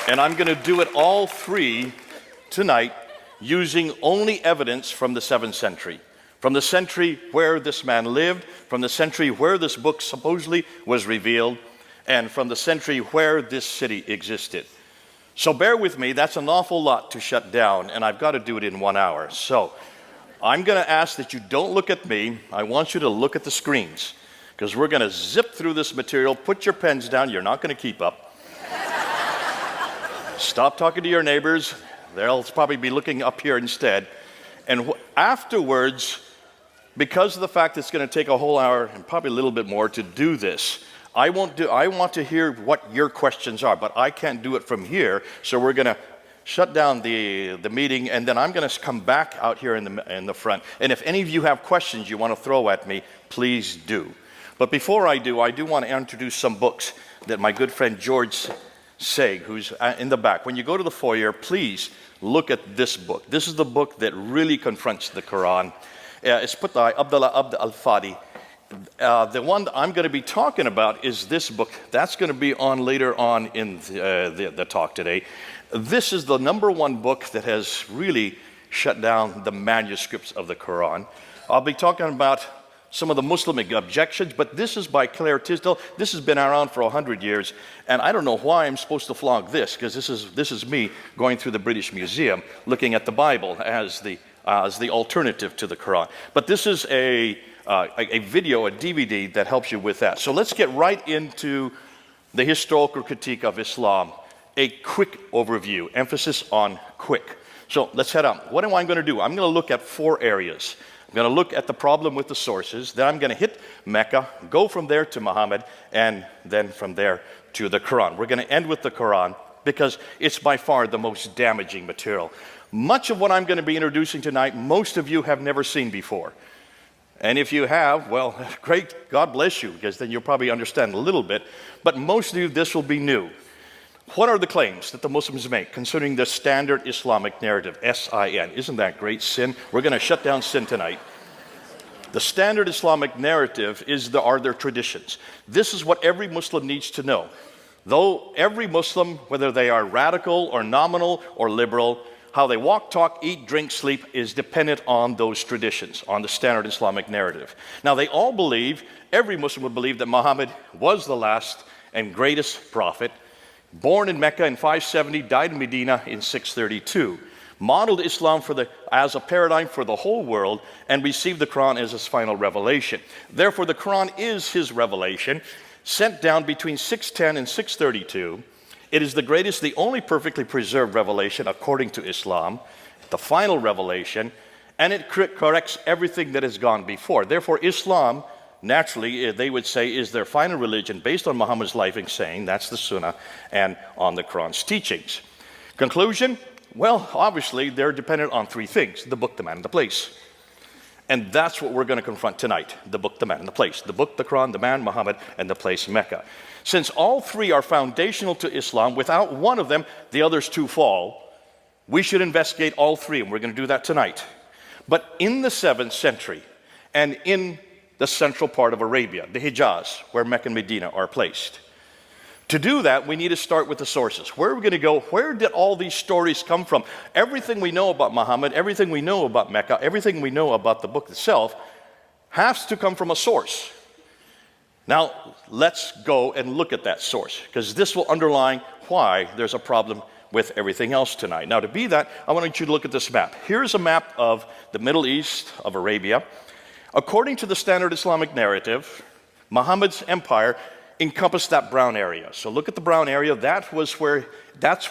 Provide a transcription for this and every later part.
And I'm going to do it all three tonight using only evidence from the 7th century. From the century where this man lived, from the century where this book supposedly was revealed, and from the century where this city existed. So bear with me, that's an awful lot to shut down, and I've got to do it in 1 hour. So I'm going to ask that you don't look at me. I want you to look at the screens, because we're going to zip through this material. Put your pens down. You're not going to keep up. Stop talking to your neighbors. They'll probably be looking up here instead. And afterwards, because of the fact it's going to take a whole hour and probably a little bit more to do this, I want to hear what your questions are, but I can't do it from here. So we're going to shut down the meeting, and then I'm going to come back out here in the front. And if any of you have questions you want to throw at me, please do. But before I do want to introduce some books that my good friend George Saig, who's in the back. When you go to the foyer, please look at this book. This is the book that really confronts the Quran. It's put by Abdullah Abd al-Fadi. The one that I'm going to be talking about is this book. That's going to be on later on in the talk today. This is the #1 book that has really shut down the manuscripts of the Quran. I'll be talking about some of the Muslim objections, but this is by Claire Tisdale. This has been around for 100 years, and I don't know why I'm supposed to flog this, because this is me going through the British Museum looking at the Bible as the alternative to the Quran. But this is a video, a DVD that helps you with that. So let's get right into the historical critique of Islam. A quick overview, emphasis on quick. So let's head on. What am I going to do? I'm going to look at 4 areas. I'm going to look at the problem with the sources, then I'm going to hit Mecca, go from there to Muhammad, and then from there to the Quran. We're going to end with the Quran because it's by far the most damaging material. Much of what I'm going to be introducing tonight, most of you have never seen before. And if you have, well, great, God bless you, because then you'll probably understand a little bit. But most of you, this will be new. What are the claims that the Muslims make concerning the standard Islamic narrative, S-I-N? Isn't that great? Sin. We're going to shut down sin tonight. The standard Islamic narrative are their traditions. This is what every Muslim needs to know. Though every Muslim, whether they are radical or nominal or liberal, how they walk, talk, eat, drink, sleep is dependent on those traditions, on the standard Islamic narrative. Now, they all believe, every Muslim would believe that Muhammad was the last and greatest prophet, born in Mecca in 570, died in Medina in 632, modeled Islam as a paradigm for the whole world, and received the Quran as his final revelation. Therefore, the Quran is his revelation, sent down between 610 and 632. It is the greatest, the only perfectly preserved revelation according to Islam, the final revelation, and it corrects everything that has gone before. Therefore, Islam, naturally, they would say, is their final religion based on Muhammad's life and saying, that's the Sunnah, and on the Quran's teachings. Conclusion? Well, obviously, they're dependent on 3 things: the book, the man, and the place. And that's what we're going to confront tonight: the book, the man, and the place. The book, the Quran, the man, Muhammad, and the place, Mecca. Since all 3 are foundational to Islam, without one of them, the others 2 fall. We should investigate all 3, and we're going to do that tonight. But in the 7th century, and in the central part of Arabia, the Hijaz, where Mecca and Medina are placed. To do that, we need to start with the sources. Where are we going to go? Where did all these stories come from? Everything we know about Muhammad, everything we know about Mecca, everything we know about the book itself has to come from a source. Now, let's go and look at that source, because this will underline why there's a problem with everything else tonight. Now, to be that, I want you to look at this map. Here's a map of the Middle East, of Arabia. According to the standard Islamic narrative, Muhammad's empire encompassed that brown area. So look at the brown area. That's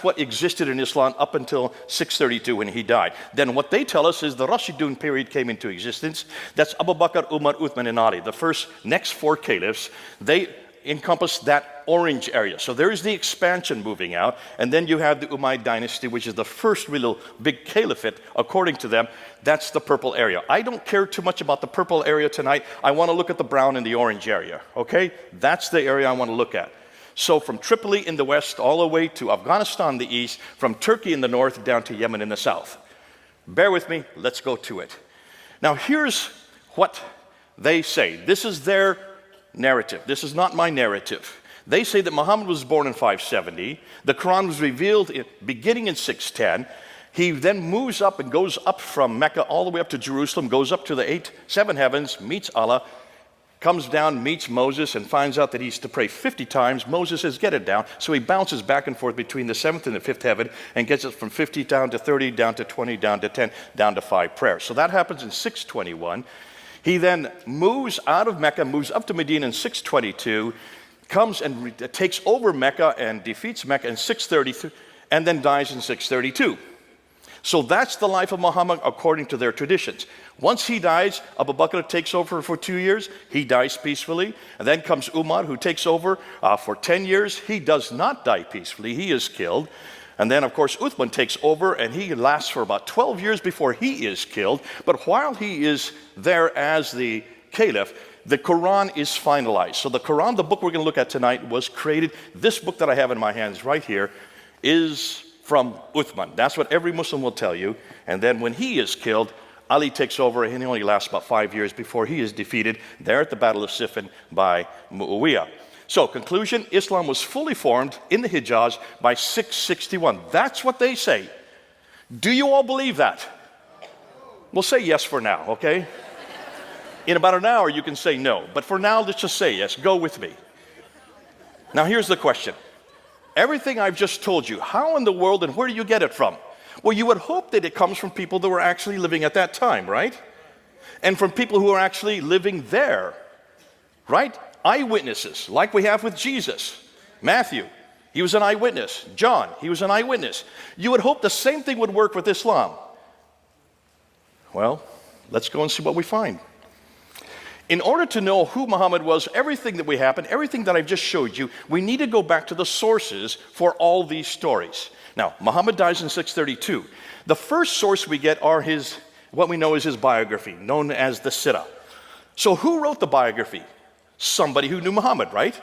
what existed in Islam up until 632 when he died. Then what they tell us is the Rashidun period came into existence. That's Abu Bakr, Umar, Uthman, and Ali. The next 4 caliphs, they encompass that orange area. So there is the expansion moving out, and then you have the Umayyad dynasty, which is the first real big caliphate, according to them. That's the purple area. I don't care too much about the purple area tonight. I want to look at the brown and the orange area, okay? That's the area I want to look at. So from Tripoli in the west all the way to Afghanistan in the east, from Turkey in the north down to Yemen in the south. Bear with me, let's go to it. Now here's what they say. This is their narrative. This is not my narrative. They say that Muhammad was born in 570. The Quran was revealed beginning in 610. He then moves up and goes up from Mecca all the way up to Jerusalem, goes up to the seven heavens, meets Allah, comes down, meets Moses, and finds out that he's to pray 50 times. Moses says, get it down. So he bounces back and forth between the seventh and the fifth heaven and gets it from 50 down to 30, down to 20, down to 10, down to 5 prayers. So that happens in 621. He then moves out of Mecca, moves up to Medina in 622, comes and takes over Mecca and defeats Mecca in 633, and then dies in 632. So that's the life of Muhammad according to their traditions. Once he dies, Abu Bakr takes over for 2 years. He dies peacefully. And then comes Umar, who takes over for 10 years. He does not die peacefully. He is killed. And then, of course, Uthman takes over, and he lasts for about 12 years before he is killed. But while he is there as the caliph, the Quran is finalized. So the Quran, the book we're going to look at tonight, was created. This book that I have in my hands right here is from Uthman. That's what every Muslim will tell you. And then when he is killed, Ali takes over, and he only lasts about 5 years before he is defeated there at the Battle of Siffin by Muawiyah. So, conclusion, Islam was fully formed in the Hijaz by 661. That's what they say. Do you all believe that? We'll say yes for now, okay? In about an hour, you can say no. But for now, let's just say yes. Go with me. Now, here's the question. Everything I've just told you, how in the world and where do you get it from? Well, you would hope that it comes from people that were actually living at that time, right? And from people who are actually living there, right? Eyewitnesses, like we have with Jesus. Matthew, he was an eyewitness. John, he was an eyewitness. You would hope the same thing would work with Islam. Well, let's go and see what we find. In order to know who Muhammad was, everything that we happened, everything that I've just showed you, we need to go back to the sources for all these stories. Now, Muhammad dies in 632. The first source we get are what we know is his biography, known as the Sirah. So who wrote the biography? Somebody who knew Muhammad, right?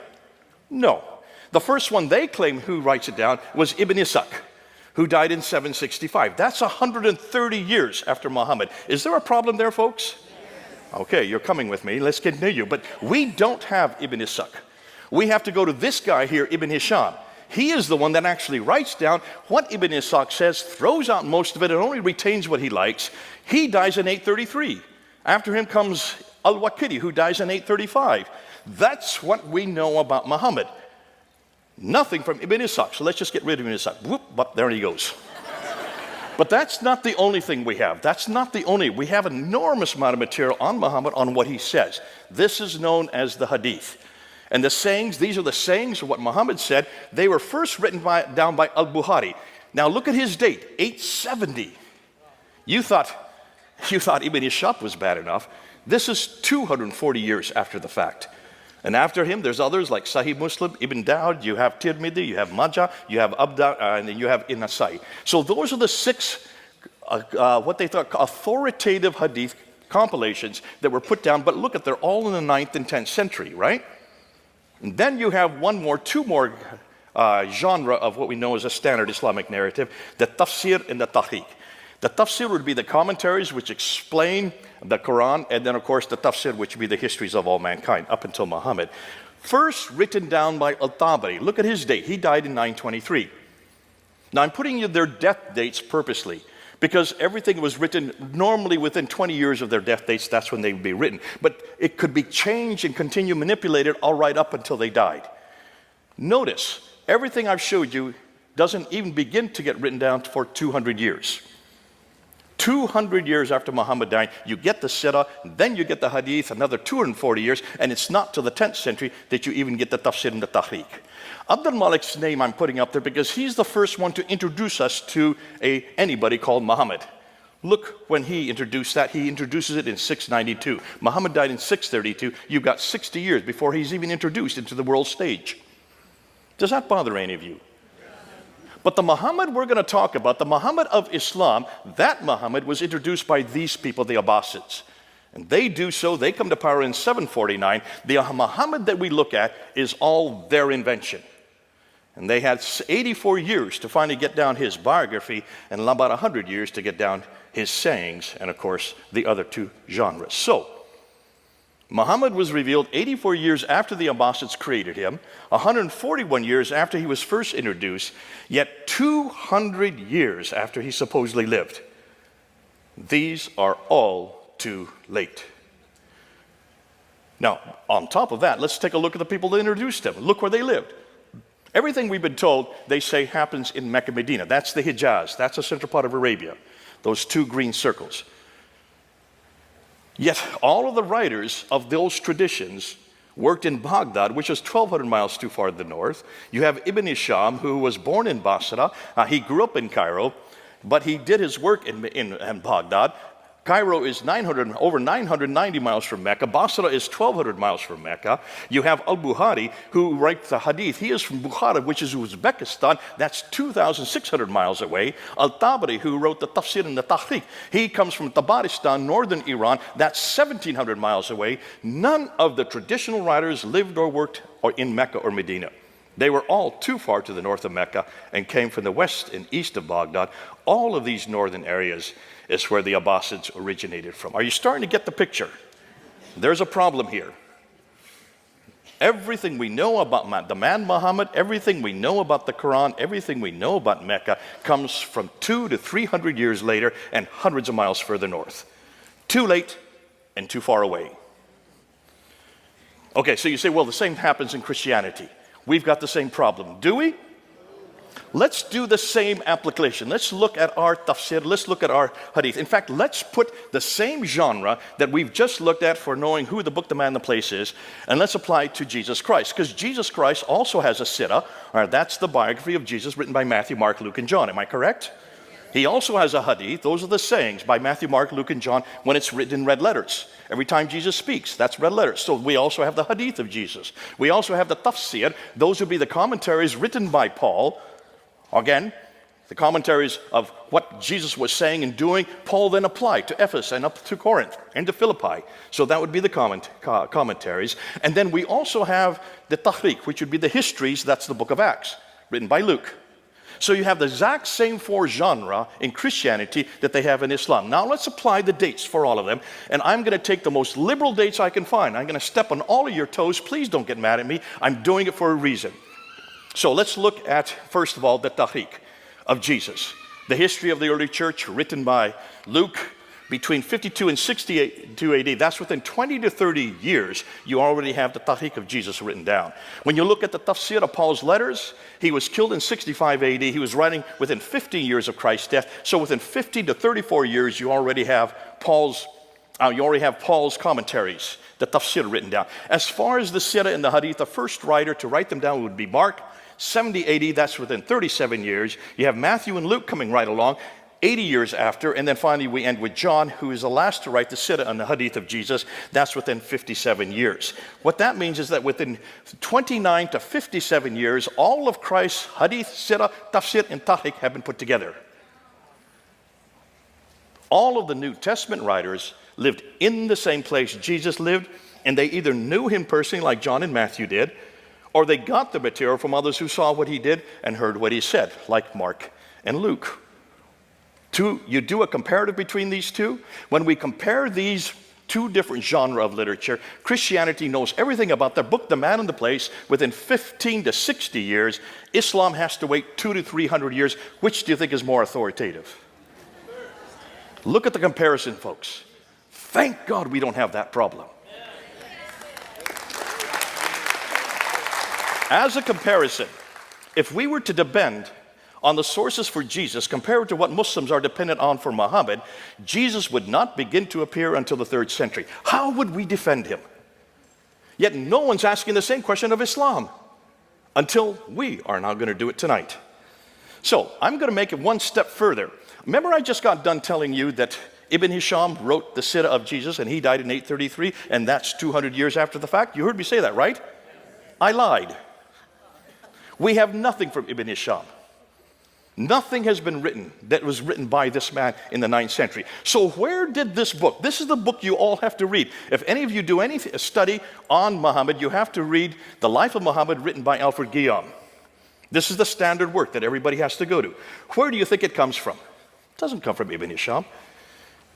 No. The first one they claim who writes it down was Ibn Ishaq, who died in 765. That's 130 years after Muhammad. Is there a problem there, folks? Okay, you're coming with me. Let's continue. But we don't have Ibn Ishaq. We have to go to this guy here, Ibn Hisham. He is the one that actually writes down what Ibn Ishaq says, throws out most of it, and only retains what he likes. He dies in 833. After him comes Al-Waqidi, who dies in 835. That's what we know about Muhammad. Nothing from Ibn Ishaq. So let's just get rid of Ibn Ishaq. Whoop, up, there he goes. But that's not the only thing we have. We have an enormous amount of material on Muhammad, on what he says. This is known as the Hadith. And the sayings, these are the sayings of what Muhammad said. They were first written down by Al-Bukhari. Now look at his date, 870. You thought Ibn Ishaq was bad enough. This is 240 years after the fact. And after him, there's others like Sahih Muslim, Ibn Dawud, you have Tirmidhi, you have Majah, you have Abda, and then you have An-Nasai. So those are the 6, what they thought authoritative hadith compilations that were put down. But look at, they're all in the 9th and 10th century, right? And then you have two more genre of what we know as a standard Islamic narrative, the tafsir and the tahqiq. The tafsir would be the commentaries which explain the Quran, and then of course the tafsir, which would be the histories of all mankind up until Muhammad. First written down by Al-Tabari. Look at his date. He died in 923. Now I'm putting you their death dates purposely, because everything was written normally within 20 years of their death dates. That's when they would be written. But it could be changed and continue manipulated all right up until they died. Notice, everything I've showed you doesn't even begin to get written down for 200 years. 200 years after Muhammad died, you get the Sirah, then you get the Hadith, another 240 years, and it's not till the 10th century that you even get the Tafsir and the Tahqiq. Abdul Malik's name I'm putting up there because he's the first one to introduce us to anybody called Muhammad. Look, when he introduced that, he introduces it in 692. Muhammad died in 632. You've got 60 years before he's even introduced into the world stage. Does that bother any of you? But the Muhammad we're going to talk about, the Muhammad of Islam, that Muhammad was introduced by these people, the Abbasids. And they do so, they come to power in 749. The Muhammad that we look at is all their invention. And they had 84 years to finally get down his biography, and about 100 years to get down his sayings, and of course, the other 2 genres. So, Muhammad was revealed 84 years after the Abbasids created him, 141 years after he was first introduced, yet 200 years after he supposedly lived. These are all too late. Now, on top of that, let's take a look at the people that introduced him. Look where they lived. Everything we've been told, they say, happens in Mecca, Medina. That's the Hijaz. That's the central part of Arabia. Those two green circles. Yet all of the writers of those traditions worked in Baghdad, which is 1,200 miles too far to the north. You have Ibn Hisham, who was born in Basra. He grew up in Cairo, but he did his work in Baghdad. Cairo is over 990 miles from Mecca. Basra is 1,200 miles from Mecca. You have Al-Bukhari, who writes the Hadith. He is from Bukhara, which is Uzbekistan. That's 2,600 miles away. Al-Tabari, who wrote the Tafsir and the Tahriq, he comes from Tabaristan, northern Iran. That's 1,700 miles away. None of the traditional writers lived or worked in Mecca or Medina. They were all too far to the north of Mecca and came from the west and east of Baghdad. All of these northern areas is where the Abbasids originated from. Are you starting to get the picture? There's a problem here. Everything we know about the man Muhammad, everything we know about the Quran, everything we know about Mecca comes from 200 to 300 years later and hundreds of miles further north. Too late and too far away. Okay, so you say, well, the same happens in Christianity. We've got the same problem. Do we? Let's do the same application. Let's look at our tafsir. Let's look at our hadith. In fact, let's put the same genre that we've just looked at for knowing who the book, the man, the place is, and let's apply it to Jesus Christ. Because Jesus Christ also has a sirah. That's the biography of Jesus written by Matthew, Mark, Luke, and John. Am I correct? He also has a hadith. Those are the sayings by Matthew, Mark, Luke, and John when it's written in red letters. Every time Jesus speaks, that's red letters. So we also have the hadith of Jesus. We also have the tafsir. Those would be the commentaries written by Paul. Again, the commentaries of what Jesus was saying and doing, Paul then applied to Ephesus and up to Corinth and to Philippi. So that would be the commentaries. And then we also have the Tahriq, which would be the histories. That's the book of Acts, written by Luke. So you have the exact same four genres in Christianity that they have in Islam. Now let's apply the dates for all of them. And I'm going to take the most liberal dates I can find. I'm going to step on all of your toes. Please don't get mad at me. I'm doing it for a reason. So let's look at, first of all, the Tahriq of Jesus. The history of the early church written by Luke between 52 and 62 AD. That's within 20 to 30 years, you already have the Tahriq of Jesus written down. When you look at the tafsir of Paul's letters, he was killed in 65 AD. He was writing within 15 years of Christ's death. So within 50 to 34 years, you already have Paul's commentaries, the tafsir written down. As far as the sirah and the hadith, the first writer to write them down would be Mark. 70 AD, that's within 37 years. You have Matthew and Luke coming right along, 80 years after, and then finally we end with John, who is the last to write the sirah and the hadith of Jesus. That's within 57 years. What that means is that within 29 to 57 years, all of Christ's hadith, sirah, tafsir, and tahriq have been put together. All of the New Testament writers lived in the same place Jesus lived, and they either knew him personally like John and Matthew did, or they got the material from others who saw what he did and heard what he said, like Mark and Luke. You do a comparative between these two. When we compare these two different genres of literature, Christianity knows everything about their book, the man and the place, within 15 to 60 years. Islam has to wait 200 to 300 years. Which do you think is more authoritative? Look at the comparison, folks. Thank God we don't have that problem. As a comparison, if we were to depend on the sources for Jesus compared to what Muslims are dependent on for Muhammad, Jesus would not begin to appear until the 3rd century. How would we defend him? Yet no one's asking the same question of Islam until we are now going to do it tonight. So I'm going to make it one step further. Remember, I just got done telling you that Ibn Hisham wrote the sirah of Jesus and he died in 833, and that's 200 years after the fact. You heard me say that, right? I lied. We have nothing from Ibn Hisham. Nothing has been written that was written by this man in the 9th century. So where did this book, this is the book you all have to read. If any of you do any study on Muhammad, you have to read The Life of Muhammad written by Alfred Guillaume. This is the standard work that everybody has to go to. Where do you think it comes from? It doesn't come from Ibn Hisham.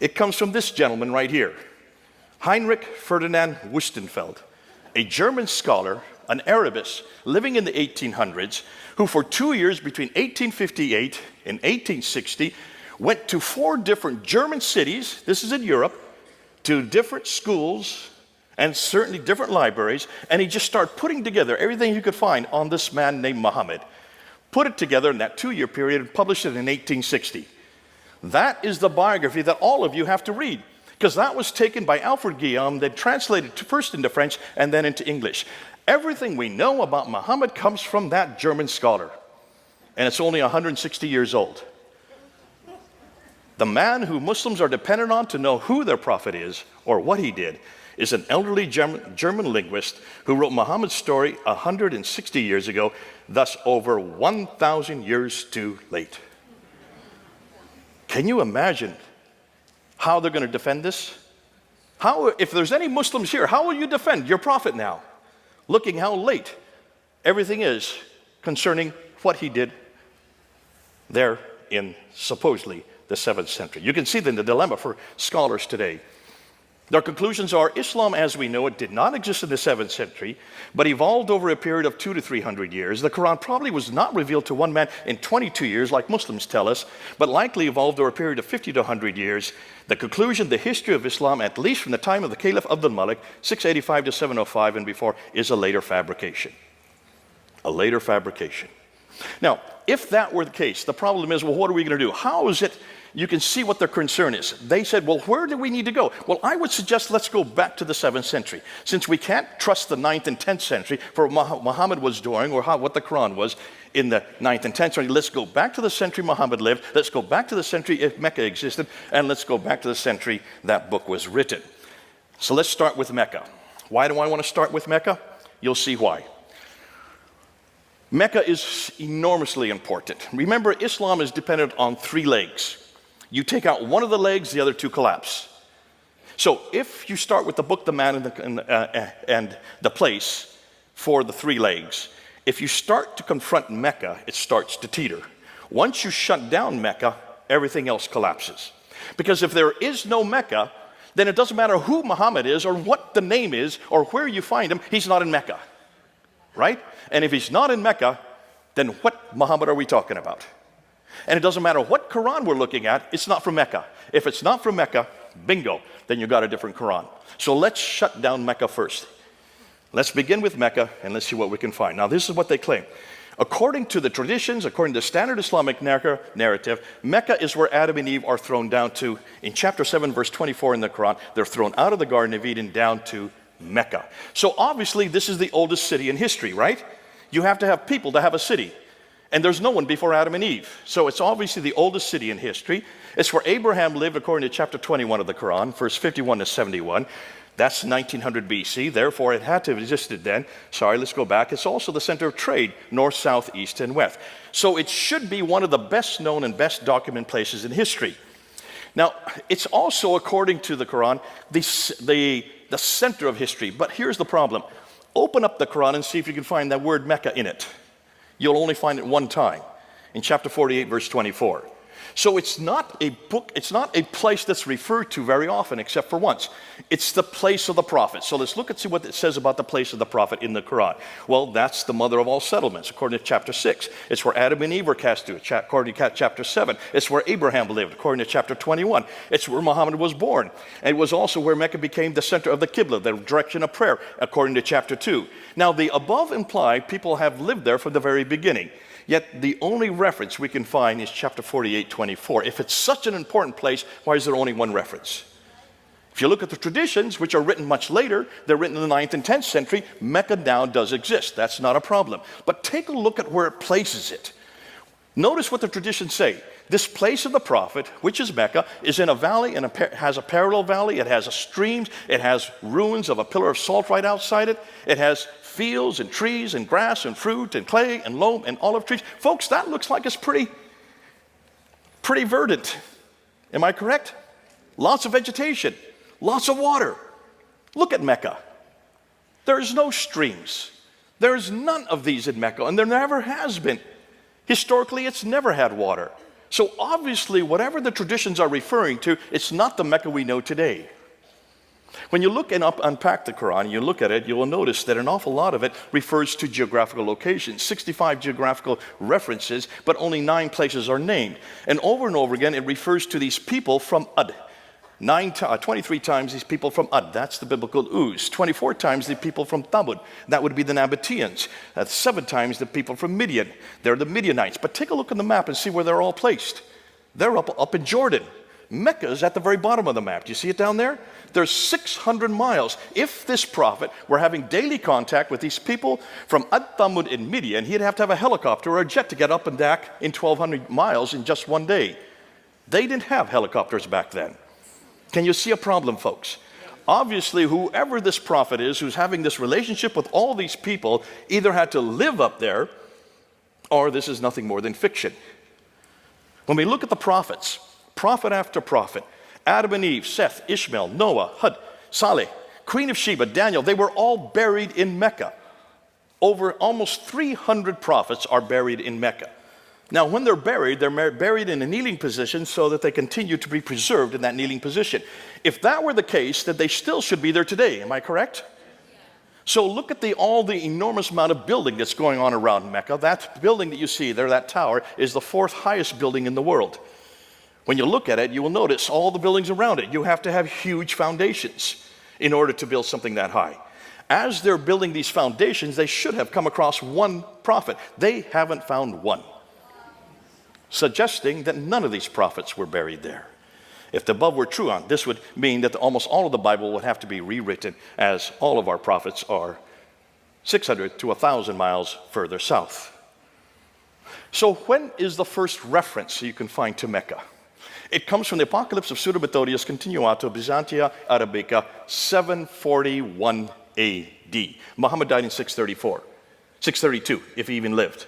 It comes from this gentleman right here. Heinrich Ferdinand Wüstenfeld, a German scholar, an Arabist living in the 1800s, who for 2 years between 1858 and 1860 went to 4 different German cities, this is in Europe, to different schools and certainly different libraries, and he just started putting together everything he could find on this man named Muhammad. Put it together in that 2-year period and published it in 1860. That is the biography that all of you have to read, because that was taken by Alfred Guillaume, then translated first into French and then into English. Everything we know about Muhammad comes from that German scholar, and it's only 160 years old. The man who Muslims are dependent on to know who their prophet is or what he did is an elderly German linguist who wrote Muhammad's story 160 years ago, thus over 1,000 years too late. Can you imagine how they're going to defend this? How, if there's any Muslims here, how will you defend your prophet now? Looking how late everything is concerning what he did there in supposedly the 7th century. You can see then the dilemma for scholars today. Their conclusions are Islam as we know it did not exist in the 7th century, but evolved over a period of 200 to 300 years. The Quran probably was not revealed to one man in 22 years, like Muslims tell us, but likely evolved over a period of 50 to 100 years. The conclusion, the history of Islam, at least from the time of the Caliph Abdul Malik, 685 to 705 and before, is a later fabrication. A later fabrication. Now, if that were the case, the problem is, well, what are we going to do? How is it? You can see what their concern is. They said, well, where do we need to go? Well, I would suggest let's go back to the 7th century. Since we can't trust the 9th and 10th century for what Muhammad was doing or what the Quran was in the 9th and 10th century, let's go back to the century Muhammad lived. Let's go back to the century if Mecca existed. And let's go back to the century that book was written. So let's start with Mecca. Why do I want to start with Mecca? You'll see why. Mecca is enormously important. Remember, Islam is dependent on 3 legs. You take out one of the legs, the other 2 collapse. So if you start with the book, the man, and the place for the 3 legs, if you start to confront Mecca, it starts to teeter. Once you shut down Mecca, everything else collapses. Because if there is no Mecca, then it doesn't matter who Muhammad is or what the name is or where you find him, he's not in Mecca. Right? And if he's not in Mecca, then what Muhammad are we talking about? And it doesn't matter what Quran we're looking at, it's not from Mecca. If it's not from Mecca, bingo, then you got a different Quran. So let's shut down Mecca first. Let's begin with Mecca and let's see what we can find. Now this is what they claim. According to the traditions, according to the standard Islamic narrative, Mecca is where Adam and Eve are thrown down to. In chapter 7, verse 24 in the Quran, they're thrown out of the Garden of Eden down to Mecca. So obviously this is the oldest city in history, right? You have to have people to have a city. And there's no one before Adam and Eve. So it's obviously the oldest city in history. It's where Abraham lived according to chapter 21 of the Quran, verse 51 to 71. That's 1900 BC. Therefore, it had to have existed then. Sorry, let's go back. It's also the center of trade, north, south, east, and west. So it should be one of the best known and best documented places in history. Now, it's also, according to the Quran, the center of history. But here's the problem. Open up the Quran and see if you can find that word Mecca in it. You'll only find it one time, in chapter 48, verse 24. So it's not a book, it's not a place that's referred to very often, except for once. It's the place of the prophet. So let's look and see what it says about the place of the prophet in the Quran. Well, that's the mother of all settlements, according to chapter 6. It's where Adam and Eve were cast to, according to chapter 7. It's where Abraham lived, according to chapter 21. It's where Muhammad was born. And it was also where Mecca became the center of the Qibla, the direction of prayer, according to chapter 2. Now, the above imply people have lived there from the very beginning. Yet the only reference we can find is chapter 48, 24. If it's such an important place, why is there only one reference? If you look at the traditions, which are written much later, they're written in the 9th and 10th century, Mecca now does exist. That's not a problem. But take a look at where it places it. Notice what the traditions say. This place of the prophet, which is Mecca, is in a valley and has a parallel valley. It has streams. It has ruins of a pillar of salt right outside it. It has fields and trees and grass and fruit and clay and loam and olive trees. Folks, that looks like it's pretty verdant. Am I correct? Lots of vegetation, lots of water. Look at Mecca. There's no streams. There's none of these in Mecca, and there never has been. Historically, it's never had water. So obviously, whatever the traditions are referring to, it's not the Mecca we know today. When you look and unpack the Quran, you look at it, you will notice that an awful lot of it refers to geographical locations. 65 geographical references, but only 9 places are named. And over again, it refers to these people from Ad. 23 times these people from Ad, that's the biblical Uz. 24 times the people from Thamud, that would be the Nabateans. 7 times the people from Midian, they're the Midianites. But take a look on the map and see where they're all placed. They're up in Jordan. Mecca is at the very bottom of the map. Do you see it down there? There's 600 miles. If this prophet were having daily contact with these people from Ad Thamud in Midian, he'd have to have a helicopter or a jet to get up and back in 1,200 miles in just one day. They didn't have helicopters back then. Can you see a problem, folks? Obviously, whoever this prophet is who's having this relationship with all these people either had to live up there or this is nothing more than fiction. When we look at the prophets, prophet after prophet, Adam and Eve, Seth, Ishmael, Noah, Hud, Saleh, Queen of Sheba, Daniel, they were all buried in Mecca. Over almost 300 prophets are buried in Mecca. Now, when they're buried in a kneeling position so that they continue to be preserved in that kneeling position. If that were the case, then they still should be there today. Am I correct? So look at all the enormous amount of building that's going on around Mecca. That building that you see there, that tower, is the 4th highest building in the world. When you look at it, you will notice all the buildings around it. You have to have huge foundations in order to build something that high. As they're building these foundations, they should have come across one prophet. They haven't found one, suggesting that none of these prophets were buried there. If the above were true, this would mean that almost all of the Bible would have to be rewritten, as all of our prophets are 600 to 1,000 miles further south. So when is the first reference you can find to Mecca? It comes from the Apocalypse of Pseudo-Methodius Continuato Byzantia Arabica, 741 AD. Muhammad died in 632, if he even lived.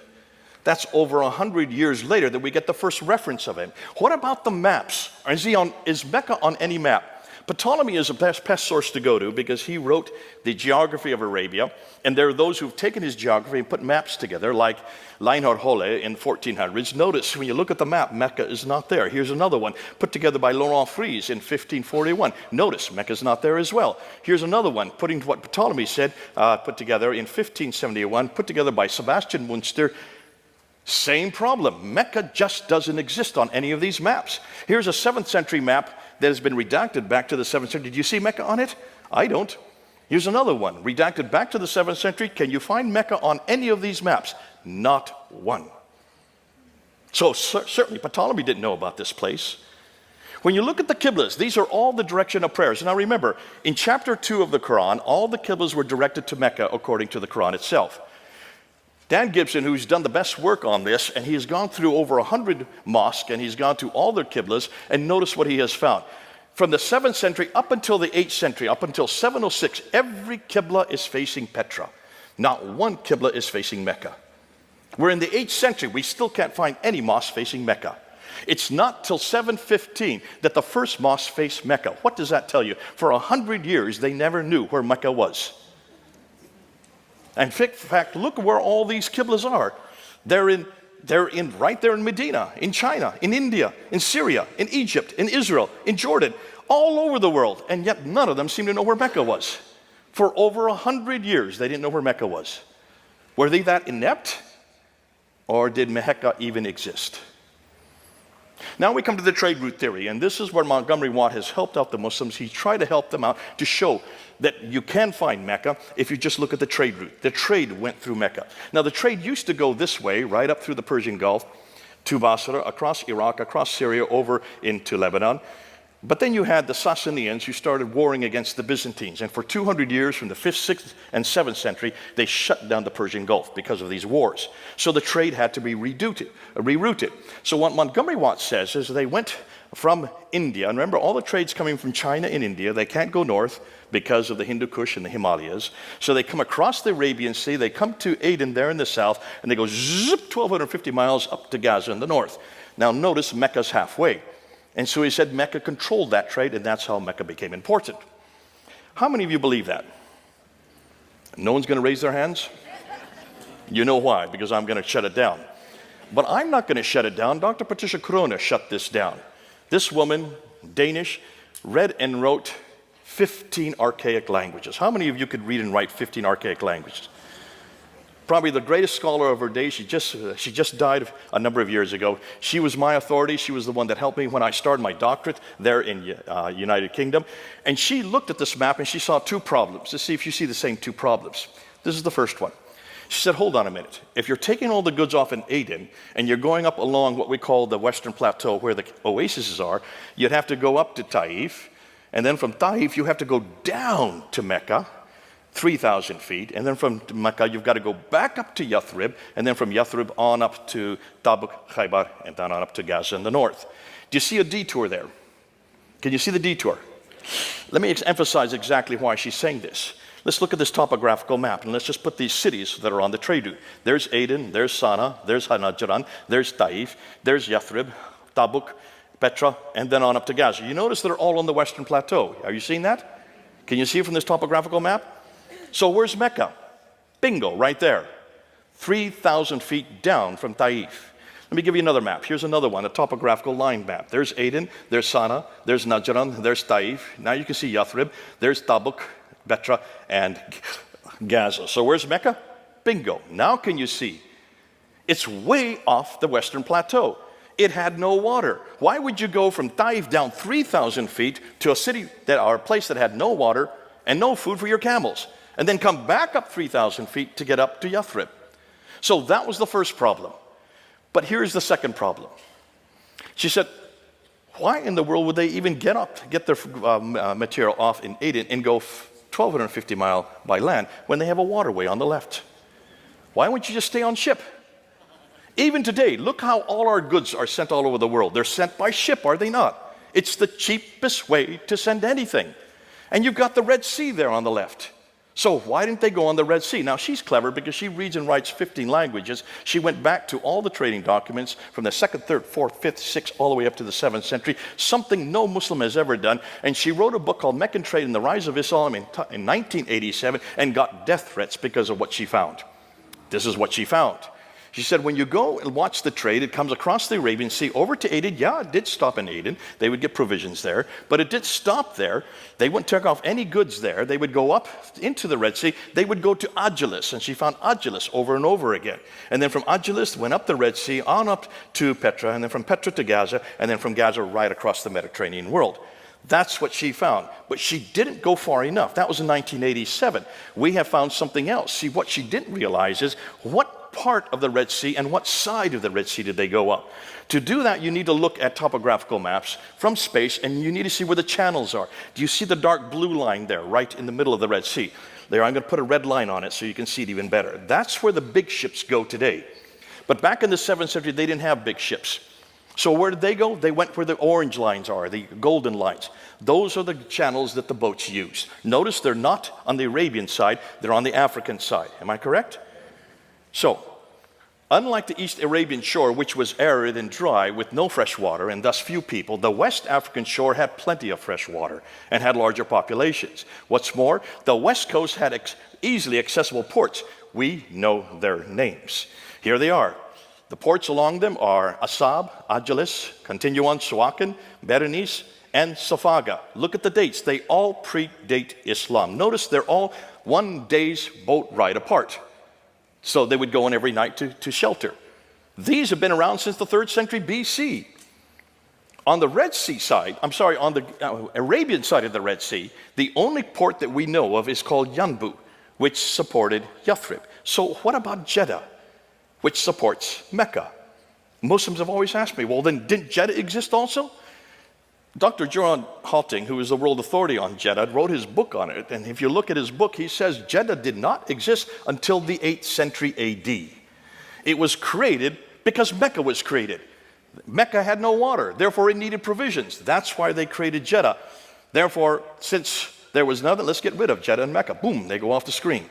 That's over 100 years later that we get the first reference of him. What about the maps? Is Mecca on any map? Ptolemy is the best source to go to because he wrote the geography of Arabia, and there are those who've taken his geography and put maps together, like Reinhard Holle in 1400s. Notice when you look at the map, Mecca is not there. Here's another one put together by Laurent Fries in 1541. Notice Mecca is not there as well. Here's another one putting what Ptolemy said, put together in 1571, put together by Sebastian Munster. Same problem. Mecca just doesn't exist on any of these maps. Here's a 7th century map that has been redacted back to the 7th century. Did you see Mecca on it? I don't. Here's another one, redacted back to the 7th century. Can you find Mecca on any of these maps? Not one. So certainly Ptolemy didn't know about this place. When you look at the Qiblas, these are all the direction of prayers. Now remember, in chapter 2 of the Quran, all the Qiblas were directed to Mecca according to the Quran itself. Dan Gibson, who's done the best work on this, and he has gone through over 100 mosques, and he's gone to all their Qiblas, and notice what he has found. From the 7th century up until the 8th century, up until 706, every Qibla is facing Petra. Not one Qibla is facing Mecca. We're in the 8th century. We still can't find any mosque facing Mecca. It's not till 715 that the first mosque faced Mecca. What does that tell you? For 100 years, they never knew where Mecca was. And in fact, look where all these Qiblas are. They're right there in Medina, in China, in India, in Syria, in Egypt, in Israel, in Jordan, all over the world. And yet none of them seem to know where Mecca was. For over 100 years, they didn't know where Mecca was. Were they that inept? Or did Mecca even exist? Now we come to the trade route theory, and this is where Montgomery Watt has helped out the Muslims. He tried to help them out to show that you can find Mecca if you just look at the trade route. The trade went through Mecca. Now the trade used to go this way, right up through the Persian Gulf, to Basra, across Iraq, across Syria, over into Lebanon. But then you had the Sassanians who started warring against the Byzantines. And for 200 years, from the 5th, 6th, and 7th century, they shut down the Persian Gulf because of these wars. So the trade had to be rerouted. So what Montgomery Watt says is they went from India. And remember, all the trade's coming from China and India. They can't go north because of the Hindu Kush and the Himalayas. So they come across the Arabian Sea. They come to Aden there in the south. And they go zip 1,250 miles up to Gaza in the north. Now notice Mecca's halfway. And so he said Mecca controlled that trade, and that's how Mecca became important. How many of you believe that? No one's going to raise their hands? You know why? Because I'm going to shut it down. But I'm not going to shut it down. Dr. Patricia Corona shut this down. This woman, Danish, read and wrote 15 archaic languages. How many of you could read and write 15 archaic languages? Probably the greatest scholar of her day. She just died a number of years ago. She was my authority. She was the one that helped me when I started my doctorate there in United Kingdom. And she looked at this map and she saw two problems. Let's see if you see the same two problems. This is the first one. She said, hold on a minute. If you're taking all the goods off in Aden and you're going up along what we call the Western Plateau where the oases are, you'd have to go up to Taif. And then from Taif, you have to go down to Mecca, 3,000 feet. And then from Mecca, you've got to go back up to Yathrib. And then from Yathrib on up to Tabuk, Khaybar, and then on up to Gaza in the north. Do you see a detour there? Can you see the detour? Let me emphasize exactly why she's saying this. Let's look at this topographical map, and let's just put these cities that are on the trade route. There's Aden, there's Sana'a, there's Najran, there's Taif, there's Yathrib, Tabuk, Petra, and then on up to Gaza. You notice they're all on the Western Plateau. Are you seeing that? Can you see it from this topographical map? So where's Mecca? Bingo, right there. 3,000 feet down from Taif. Let me give you another map. Here's another one, a topographical line map. There's Aden, there's Sana'a, there's Najran, there's Taif. Now you can see Yathrib, there's Tabuk, Petra, and Gaza. So where's Mecca? Bingo. Now can you see? It's way off the Western Plateau. It had no water. Why would you go from Taif down 3,000 feet to a city or a place that had no water and no food for your camels, and then come back up 3,000 feet to get up to Yathrib? So that was the first problem. But here's the second problem. She said, why in the world would they even get their material off in Aden and go 1,250 miles by land when they have a waterway on the left? Why wouldn't you just stay on ship? Even today, look how all our goods are sent all over the world. They're sent by ship, are they not? It's the cheapest way to send anything. And you've got the Red Sea there on the left. So why didn't they go on the Red Sea? Now, she's clever because she reads and writes 15 languages. She went back to all the trading documents from the 2nd, 3rd, 4th, 5th, 6th, all the way up to the 7th century, something no Muslim has ever done. And she wrote a book called Meccan Trade and the Rise of Islam in 1987 and got death threats because of what she found. This is what she found. She said, when you go and watch the trade, it comes across the Arabian Sea over to Aden. Yeah, it did stop in Aden. They would get provisions there, but it did stop there. They wouldn't take off any goods there. They would go up into the Red Sea. They would go to Agilis, and she found Agilis over and over again. And then from Agilis, went up the Red Sea, on up to Petra, and then from Petra to Gaza, and then from Gaza right across the Mediterranean world. That's what she found. But she didn't go far enough. That was in 1987. We have found something else. See, what she didn't realize is what part of the Red Sea and what side of the Red Sea did they go up. To do that, you need to look at topographical maps from space, and you need to see where the channels are. Do you see the dark blue line there, right in the middle of the Red Sea? There, I'm going to put a red line on it so you can see it even better. That's where the big ships go today. But back in the 7th century, they didn't have big ships. So where did they go? They went where the orange lines are, the golden lines. Those are the channels that the boats use. Notice they're not on the Arabian side, they're on the African side. Am I correct? So, unlike the East Arabian shore, which was arid and dry with no fresh water and thus few people, the West African shore had plenty of fresh water and had larger populations. What's more, the West Coast had easily accessible ports. We know their names. Here they are. The ports along them are Asab, Agilis, continue on Suakin, Berenice, and Safaga. Look at the dates. They all predate Islam. Notice they're all 1 day's boat ride apart. So they would go in every night to shelter. These have been around since the 3rd century BC. On the Red Sea side, on the Arabian side of the Red Sea, the only port that we know of is called Yanbu, which supported Yathrib. So what about Jeddah, which supports Mecca? Muslims have always asked me, well, then didn't Jeddah exist also? Dr. John Halting, who is the world authority on Jeddah, wrote his book on it. And if you look at his book, he says Jeddah did not exist until the 8th century AD. It was created because Mecca was created. Mecca had no water, therefore it needed provisions. That's why they created Jeddah. Therefore, since there was nothing, let's get rid of Jeddah and Mecca. Boom, they go off the screen.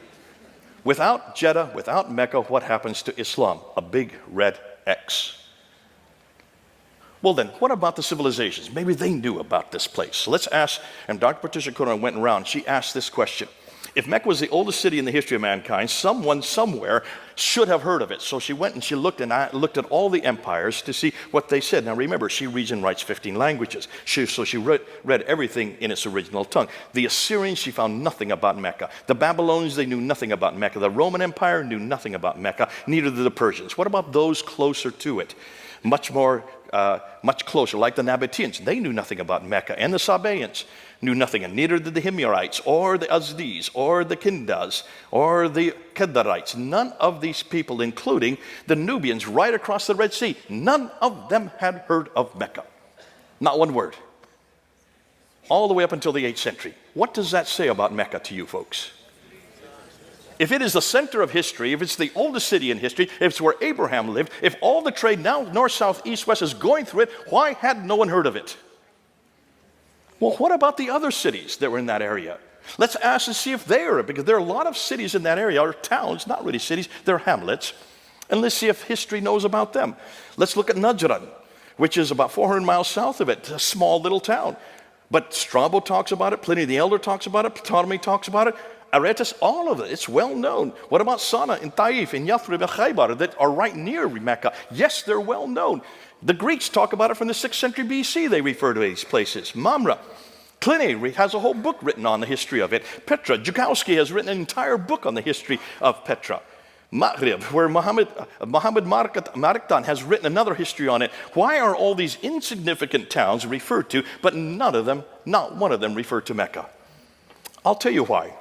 Without Jeddah, without Mecca, what happens to Islam? A big red X. Well then, what about the civilizations? Maybe they knew about this place. So let's ask, and Dr. Patricia Conan went around, she asked this question. If Mecca was the oldest city in the history of mankind, someone somewhere should have heard of it. So she went and she looked at all the empires to see what they said. Now remember, she reads and writes 15 languages. So she read everything in its original tongue. The Assyrians, she found nothing about Mecca. The Babylonians, they knew nothing about Mecca. The Roman Empire knew nothing about Mecca. Neither did the Persians. What about those closer to it? Much closer, like the Nabateans. They knew nothing about Mecca. And the Sabaeans knew nothing, and neither did the Himyarites, or the Azdis, or the Kindas, or the Kedarites. None of these people, including the Nubians right across the Red Sea, none of them had heard of Mecca. Not one word. All the way up until the 8th century. What does that say about Mecca to you folks? If it is the center of history, if it's the oldest city in history, if it's where Abraham lived, if all the trade now north, south, east, west is going through it, why had no one heard of it? Well, what about the other cities that were in that area? Let's ask and see if they are, because there are a lot of cities in that area, or towns, not really cities, they're hamlets. And let's see if history knows about them. Let's look at Najran, which is about 400 miles south of it, a small little town. But Strabo talks about it, Pliny the Elder talks about it, Ptolemy talks about it, Aretas, all of it, it's well known. What about Sana and Taif and Yathrib and Khaybar that are right near Mecca? Yes, they're well known. The Greeks talk about it from the 6th century BC. They refer to these places. Mamre. Pliny has a whole book written on the history of it. Petra. Zukowski has written an entire book on the history of Petra. Maghrib, where Muhammad Mariktan has written another history on it. Why are all these insignificant towns referred to, but not one of them referred to Mecca? I'll tell you why.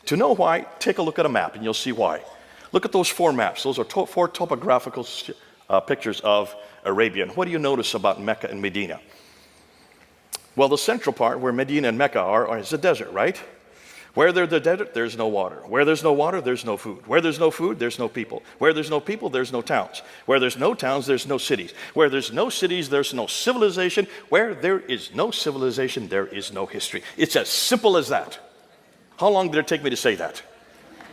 To know why, take a look at a map and you'll see why. Look at those 4 maps. Those are 4 topographical pictures of Arabia. And what do you notice about Mecca and Medina? Well, the central part where Medina and Mecca are is a desert, right? Where there's a desert, there's no water. Where there's no water, there's no food. Where there's no food, there's no people. Where there's no people, there's no towns. Where there's no towns, there's no cities. Where there's no cities, there's no civilization. Where there is no civilization, there is no history. It's as simple as that. How long did it take me to say that?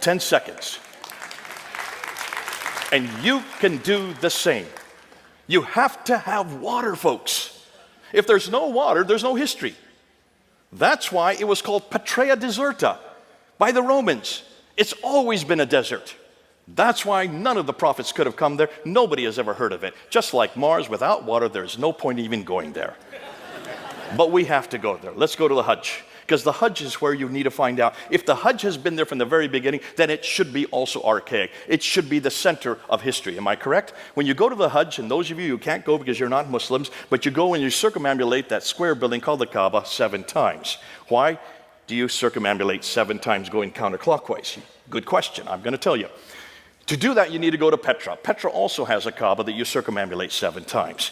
10 seconds. And you can do the same. You have to have water, folks. If there's no water, there's no history. That's why it was called Patria Deserta by the Romans. It's always been a desert. That's why none of the prophets could have come there. Nobody has ever heard of it. Just like Mars, without water, there's no point even going there. But we have to go there. Let's go to the Hajj. Because the Hajj is where you need to find out. If the Hajj has been there from the very beginning, then it should be also archaic. It should be the center of history. Am I correct? When you go to the Hajj, and those of you who can't go because you're not Muslims, but you go and you circumambulate that square building called the Kaaba 7 times. Why do you circumambulate 7 times going counterclockwise? Good question. I'm going to tell you. To do that, you need to go to Petra. Petra also has a Kaaba that you circumambulate 7 times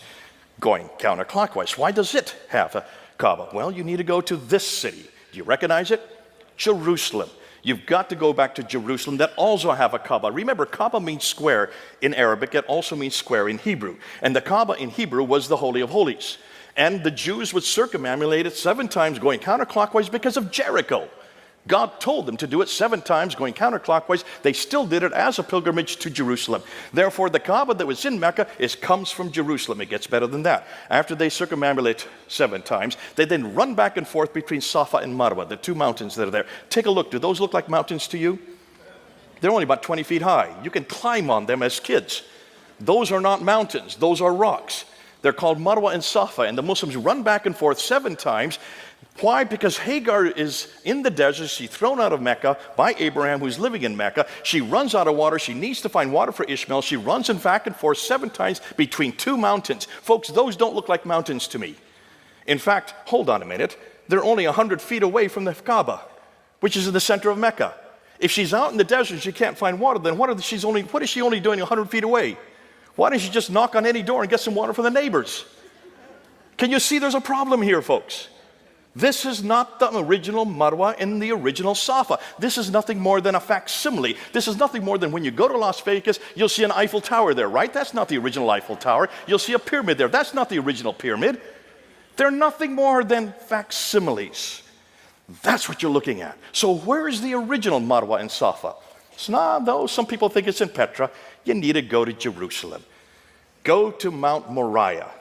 going counterclockwise. Why does it have a Kaaba? Well, you need to go to this city. Do you recognize it? Jerusalem. You've got to go back to Jerusalem that also have a Kaaba. Remember, Kaaba means square in Arabic. It also means square in Hebrew. And the Kaaba in Hebrew was the Holy of Holies. And the Jews would circumambulate it 7 times going counterclockwise because of Jericho. God told them to do it 7 times going counterclockwise. They still did it as a pilgrimage to Jerusalem. Therefore, the Kaaba that was in Mecca comes from Jerusalem. It gets better than that. After they circumambulate 7 times, they then run back and forth between Safa and Marwa, the 2 mountains that are there. Take a look. Do those look like mountains to you? They're only about 20 feet high. You can climb on them as kids. Those are not mountains. Those are rocks. They're called Marwa and Safa, and the Muslims run back and forth 7 times. Why? Because Hagar is in the desert. She's thrown out of Mecca by Abraham, who's living in Mecca. She runs out of water. She needs to find water for Ishmael. She runs back and forth 7 times between 2 mountains. Folks, those don't look like mountains to me. In fact, hold on a minute. They're only 100 feet away from the Kaaba, which is in the center of Mecca. If she's out in the desert and she can't find water, then what is she only doing 100 feet away? Why don't you just knock on any door and get some water from the neighbors? Can you see there's a problem here, folks? This is not the original Marwa and the original Safa. This is nothing more than a facsimile. This is nothing more than when you go to Las Vegas, you'll see an Eiffel Tower there, right? That's not the original Eiffel Tower. You'll see a pyramid there. That's not the original pyramid. They're nothing more than facsimiles. That's what you're looking at. So where is the original Marwa and Safa? It's not, though some people think it's in Petra. You need to go to Jerusalem. Go to Mount Moriah,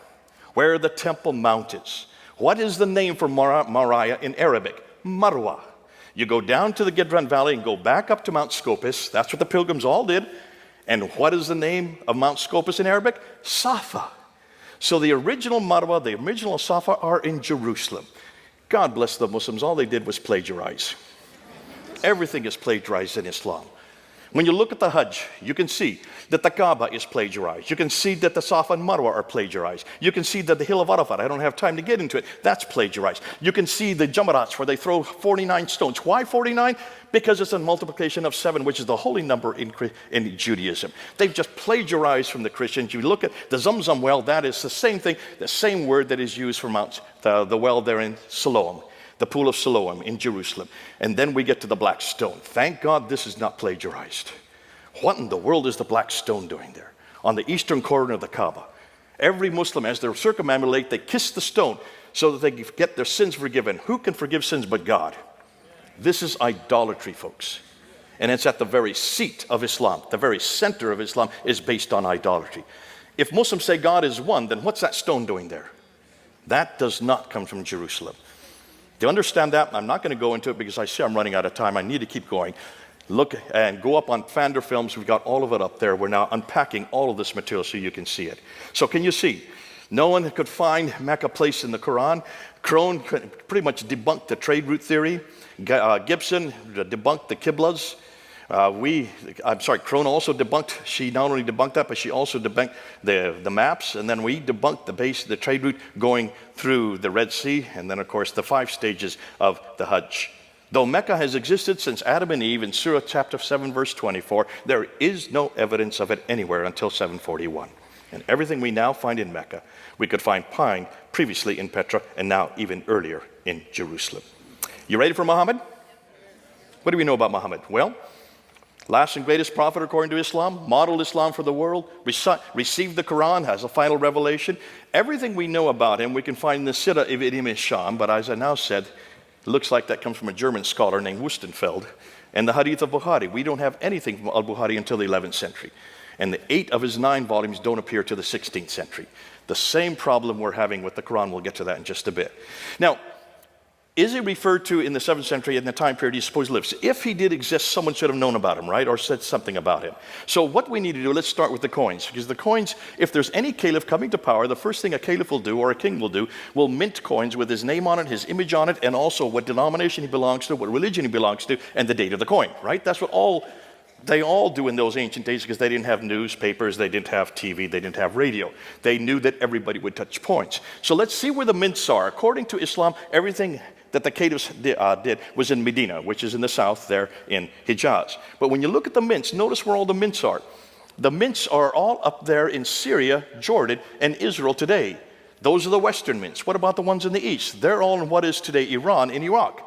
where the Temple Mount is. What is the name for Moriah in Arabic? Marwa. You go down to the Kidron Valley and go back up to Mount Scopus. That's what the pilgrims all did. And what is the name of Mount Scopus in Arabic? Safa. So the original Marwa, the original Safa are in Jerusalem. God bless the Muslims. All they did was plagiarize. Everything is plagiarized in Islam. When you look at the Hajj, you can see that the Kaaba is plagiarized. You can see that the Safa and Marwa are plagiarized. You can see that the Hill of Arafat, I don't have time to get into it, that's plagiarized. You can see the Jamarats where they throw 49 stones. Why 49? Because it's a multiplication of 7, which is the holy number in Judaism. They've just plagiarized from the Christians. You look at the Zamzam well, that is the same thing, the same word that is used for the well there in Siloam. The pool of Siloam in Jerusalem. And then we get to the black stone. Thank God this is not plagiarized. What in the world is the black stone doing there? On the eastern corner of the Kaaba. Every Muslim, as they circumambulate, they kiss the stone so that they get their sins forgiven. Who can forgive sins but God? This is idolatry, folks. And it's at the very seat of Islam. The very center of Islam is based on idolatry. If Muslims say God is one, then what's that stone doing there? That does not come from Jerusalem. To understand that, I'm not going to go into it because I see I'm running out of time. I need to keep going. Look and go up on Fander Films. We've got all of it up there. We're now unpacking all of this material so you can see it. So can you see? No one could find Mecca placed in the Quran. Crone pretty much debunked the trade route theory. Gibson debunked the Qiblas. Crone also debunked, she not only debunked that, but she also debunked the maps, and then we debunked the trade route going through the Red Sea, and then of course the 5 stages of the Hajj. Though Mecca has existed since Adam and Eve in Surah chapter 7 verse 24, there is no evidence of it anywhere until 741. And everything we now find in Mecca, we could find previously in Petra, and now even earlier in Jerusalem. You ready for Muhammad? What do we know about Muhammad? Well, last and greatest prophet according to Islam, modeled Islam for the world, received the Quran, has a final revelation. Everything we know about him we can find in the Sirah of Ibn Hisham, but as I now said, it looks like that comes from a German scholar named Wustenfeld. And the Hadith of Bukhari, we don't have anything from al-Bukhari until the 11th century. And the 8 of his 9 volumes don't appear till the 16th century. The same problem we're having with the Quran, we'll get to that in just a bit. Now, is he referred to in the 7th century in the time period he supposed lives? If he did exist, someone should have known about him, right? Or said something about him. So what we need to do, let's start with the coins. Because the coins, if there's any caliph coming to power, the first thing a caliph will do, or a king will do, will mint coins with his name on it, his image on it, and also what denomination he belongs to, what religion he belongs to, and the date of the coin, right? That's what they all do in those ancient days, because they didn't have newspapers, they didn't have TV, they didn't have radio. They knew that everybody would touch coins. So let's see where the mints are. According to Islam, everything that the caliphs did was in Medina, which is in the south there in Hijaz. But when you look at the mints, notice where all the mints are. The mints are all up there in Syria, Jordan, and Israel today. Those are the western mints. What about the ones in the east? They're all in what is today Iran and Iraq.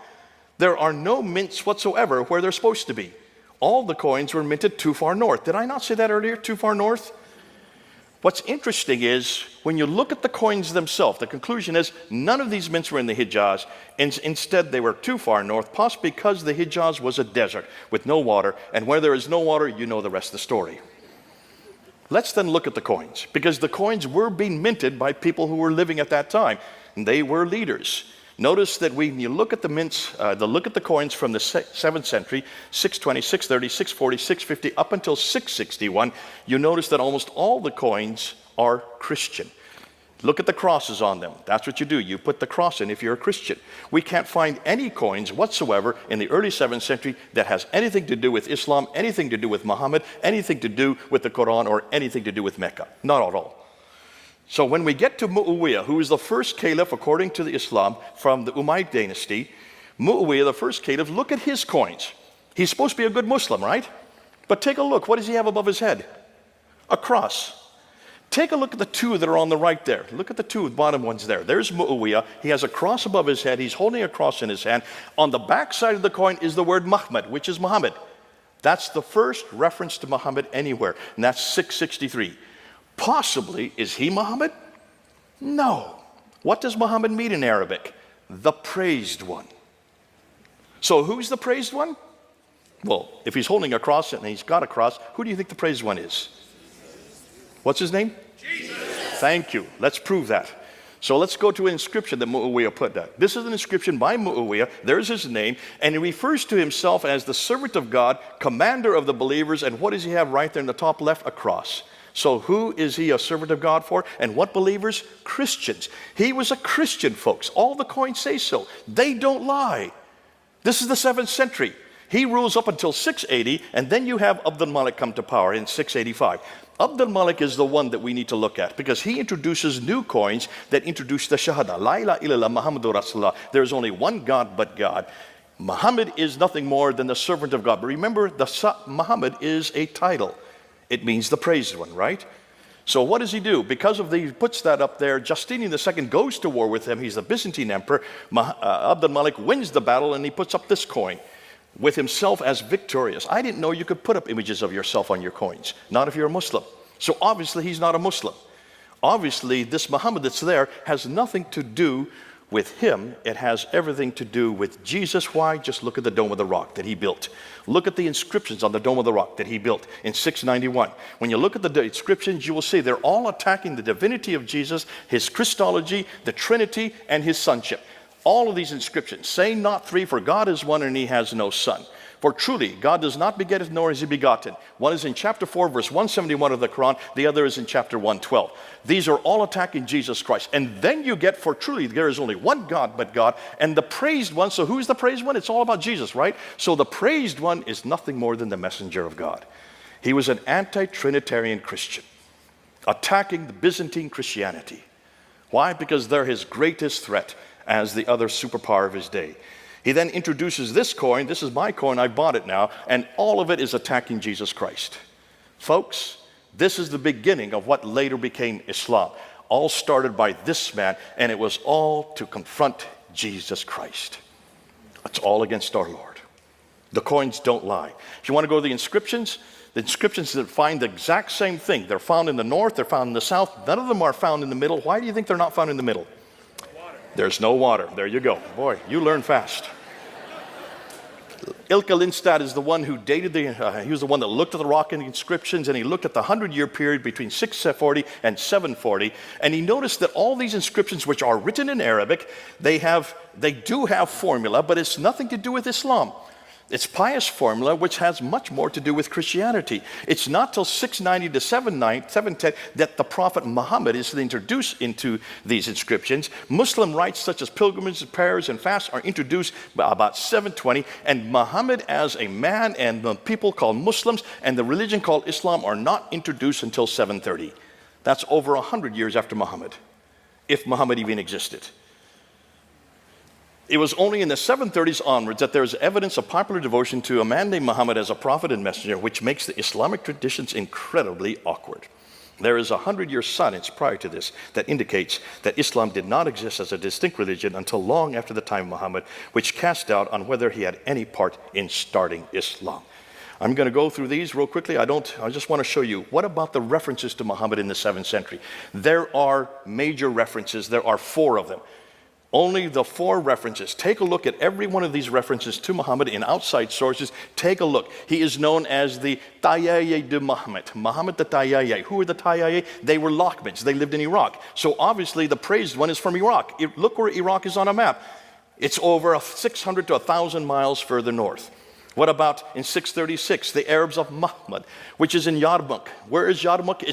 There are no mints whatsoever where they're supposed to be. All the coins were minted too far north. Did I not say that earlier, too far north? What's interesting is when you look at the coins themselves, the conclusion is none of these mints were in the Hijaz, and instead they were too far north, possibly because the Hijaz was a desert with no water, and where there is no water, you know the rest of the story. Let's then look at the coins, because the coins were being minted by people who were living at that time, and they were leaders. Notice that when you look at the mints, look at the coins from the 7th century, 620, 630, 640, 650, up until 661, you notice that almost all the coins are Christian. Look at the crosses on them. That's what you do. You put the cross in if you're a Christian. We can't find any coins whatsoever in the early 7th century that has anything to do with Islam, anything to do with Muhammad, anything to do with the Quran, or anything to do with Mecca. Not at all. So when we get to Mu'awiyah, who is the first caliph according to the Islam from the Umayyad dynasty, Mu'awiyah, the first caliph, look at his coins. He's supposed to be a good Muslim, right? But take a look. What does he have above his head? A cross. Take a look at the 2 that are on the right there. Look at the 2 bottom ones there. There's Mu'awiyah. He has a cross above his head. He's holding a cross in his hand. On the back side of the coin is the word Muhammad, which is Muhammad. That's the first reference to Muhammad anywhere, and that's 663. Possibly, is he Muhammad? No. What does Muhammad mean in Arabic? The praised one. So who's the praised one? Well, if he's holding a cross and he's got a cross, who do you think the praised one is? What's his name? Jesus. Thank you. Let's prove that. So let's go to an inscription that Muawiyah put down. This is an inscription by Muawiyah. There's his name. And he refers to himself as the servant of God, commander of the believers. And what does he have right there in the top left? A cross. So who is he a servant of God for? And what believers? Christians. He was a Christian, folks. All the coins say so. They don't lie. This is the 7th century. He rules up until 680, and then you have Abd al-Malik come to power in 685. Abd al-Malik is the one that we need to look at because he introduces new coins that introduce the Shahada. La ilaha illallah Muhammadur Rasulullah. There is only one God but God. Muhammad is nothing more than the servant of God. But remember, Muhammad is a title. It means the praised one, right? So what does he do? Because of he puts that up there, Justinian II goes to war with him. He's the Byzantine emperor. Abd al-Malik wins the battle, and he puts up this coin with himself as victorious. I didn't know you could put up images of yourself on your coins, not if you're a Muslim. So obviously he's not a Muslim. Obviously this Muhammad that's there has nothing to do with him. It has everything to do with Jesus. Why? Just look at the Dome of the Rock that he built. Look at the inscriptions on the Dome of the Rock that he built in 691. When you look at the inscriptions, you will see they're all attacking the divinity of Jesus, his Christology, the Trinity, and his sonship. All of these inscriptions say not three, for God is one and he has no son. For truly, God does not beget, nor is he begotten. One is in chapter 4, verse 171 of the Quran. The other is in chapter 112. These are all attacking Jesus Christ. And then you get, for truly, there is only one God but God, and the praised one. So who's the praised one? It's all about Jesus, right? So the praised one is nothing more than the messenger of God. He was an anti-Trinitarian Christian, attacking the Byzantine Christianity. Why? Because they're his greatest threat as the other superpower of his day. He then introduces this coin. This is my coin. I bought it now. And all of it is attacking Jesus Christ. Folks, this is the beginning of what later became Islam. All started by this man, and it was all to confront Jesus Christ. It's all against our Lord. The coins don't lie. If you want to go to the inscriptions that find the exact same thing. They're found in the north, they're found in the south. None of them are found in the middle. Why do you think they're not found in the middle? There's no water. There you go. Boy, you learn fast. Ilka Lindstad is the one who dated he was the one that looked at the rock and the inscriptions, and he looked at the 100-year period between 640 and 740, and he noticed that all these inscriptions, which are written in Arabic, they do have formula, but it's nothing to do with Islam. It's pious formula, which has much more to do with Christianity. It's not till 690 to 710 that the Prophet Muhammad is introduced into these inscriptions. Muslim rites such as pilgrimages, prayers, and fasts are introduced by about 720. And Muhammad as a man and the people called Muslims and the religion called Islam are not introduced until 730. That's over 100 years after Muhammad, if Muhammad even existed. It was only in the 730s onwards that there is evidence of popular devotion to a man named Muhammad as a prophet and messenger, which makes the Islamic traditions incredibly awkward. There is a 100-year silence prior to this that indicates that Islam did not exist as a distinct religion until long after the time of Muhammad, which cast doubt on whether he had any part in starting Islam. I'm going to go through these real quickly. I just want to show you, what about the references to Muhammad in the 7th century? There are major references. There are 4 of them. Only the 4 references. Take a look at every one of these references to Muhammad in outside sources. Take a look. He is known as the Tayyaye de Muhammad. Muhammad the Tayyaye. Who are the Tayyaye? They were Lockmans. They lived in Iraq. So obviously the praised one is from Iraq. Look where Iraq is on a map. It's over 600 to 1,000 miles further north. What about in 636, the Arabs of Muhammad, which is in Yarmouk. Where is Yarmouk?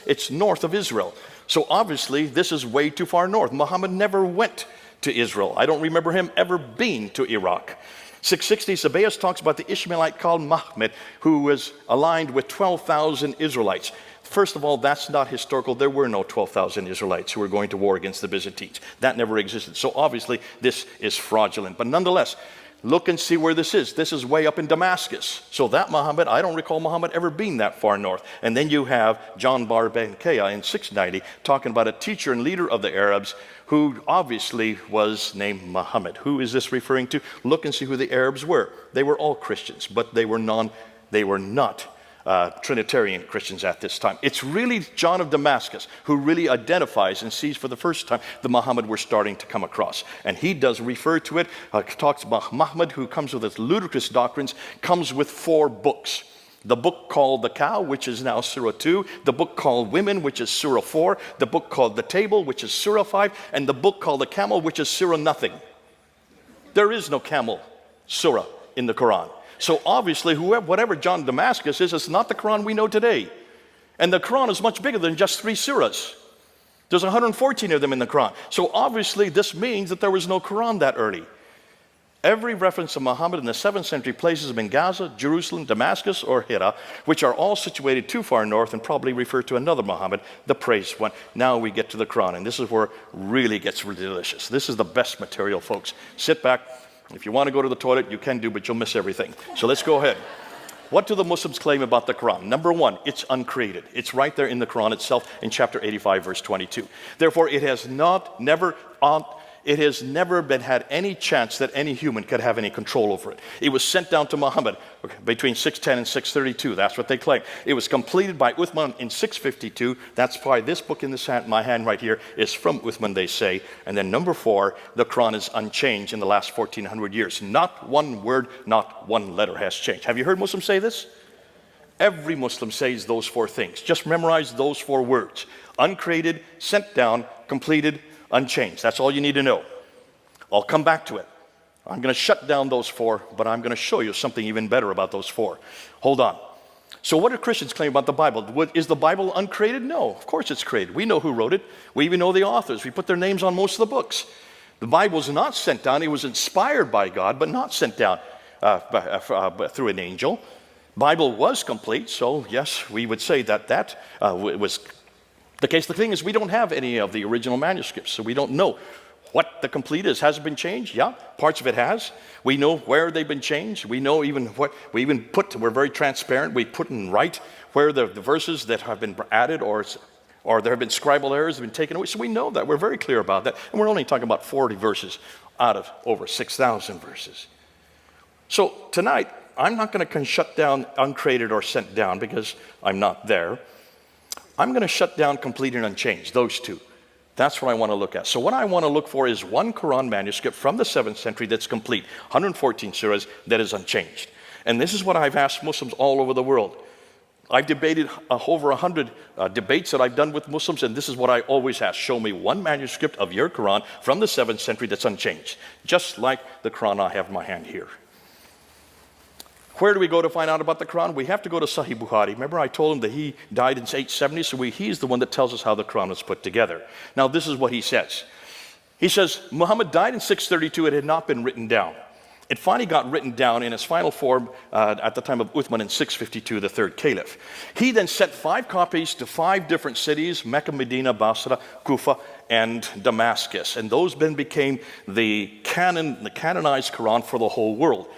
It's north of Israel. So obviously this is way too far north. Muhammad never went to Israel. I don't remember him ever being to Iraq. 660, Sabaeus talks about the Ishmaelite called Mahmed, who was aligned with 12,000 Israelites. First of all, that's not historical. There were no 12,000 Israelites who were going to war against the Byzantines. That never existed. So obviously this is fraudulent. But nonetheless, look and see where this is. This is way up in Damascus. So that Muhammad, I don't recall Muhammad ever being that far north. And then you have John Bar Ben-Kaya in 690 talking about a teacher and leader of the Arabs who obviously was named Muhammad. Who is this referring to? Look and see who the Arabs were. They were all Christians, but they were not Trinitarian Christians at this time. It's really John of Damascus who really identifies and sees for the first time the Muhammad we're starting to come across. And he does refer to it, talks about Muhammad, who comes with his ludicrous doctrines, comes with 4 books. The book called The Cow, which is now Surah 2, the book called Women, which is Surah 4, the book called The Table, which is Surah 5, and the book called The Camel, which is Surah Nothing. There is no camel surah in the Quran. So obviously, whatever John Damascus is, it's not the Quran we know today. And the Quran is much bigger than just 3 surahs. There's 114 of them in the Quran. So obviously, this means that there was no Quran that early. Every reference to Muhammad in the 7th century places him in Gaza, Jerusalem, Damascus, or Hira, which are all situated too far north and probably refer to another Muhammad, the praised one. Now we get to the Quran, and this is where it really gets really delicious. This is the best material, folks. Sit back. If you want to go to the toilet, you can do, but you'll miss everything. So let's go ahead. What do the Muslims claim about the Quran? Number one, it's uncreated. It's right there in the Quran itself in chapter 85, verse 22. Therefore, it has never been had any chance that any human could have any control over it. It was sent down to Muhammad between 610 and 632. That's what they claim. It was completed by Uthman in 652. That's why this book in my hand right here is from Uthman, they say. And then number 4, the Quran is unchanged in the last 1400 years. Not one word, not one letter has changed. Have you heard Muslims say this? Every Muslim says those 4 things. Just memorize those 4 words. Uncreated, sent down, completed, unchanged. That's all you need to know. I'll come back to it. I'm going to shut down those 4, but I'm going to show you something even better about those 4. Hold on. So what do Christians claim about the Bible? Is the Bible uncreated? No, of course it's created. We know who wrote it. We even know the authors. We put their names on most of the books. The Bible was not sent down. It was inspired by God, but not sent down through an angel. Bible was complete, so yes, we would say that was the case. The thing is, we don't have any of the original manuscripts, so we don't know what the complete is. Has it been changed? Yeah, parts of it has. We know where they've been changed. We know even what we even put. We're very transparent. We put in right where the verses that have been added or there have been scribal errors have been taken away. So we know that. We're very clear about that. And we're only talking about 40 verses out of over 6,000 verses. So tonight, I'm not going to shut down uncreated or sent down because I'm not there. I'm going to shut down complete and unchanged, those 2. That's what I want to look at. So what I want to look for is one Quran manuscript from the 7th century that's complete, 114 surahs, that is unchanged. And this is what I've asked Muslims all over the world. I've debated over 100 debates that I've done with Muslims, and this is what I always ask. Show me one manuscript of your Quran from the 7th century that's unchanged, just like the Quran I have in my hand here. Where do we go to find out about the Quran? We have to go to Sahih Bukhari. Remember I told him that he died in 870, so he's the one that tells us how the Quran was put together. Now this is what he says. He says, Muhammad died in 632, it had not been written down. It finally got written down in its final form at the time of Uthman in 652, the 3rd Caliph. He then sent 5 copies to 5 different cities, Mecca, Medina, Basra, Kufa, and Damascus. And those then became the canonized Quran for the whole world.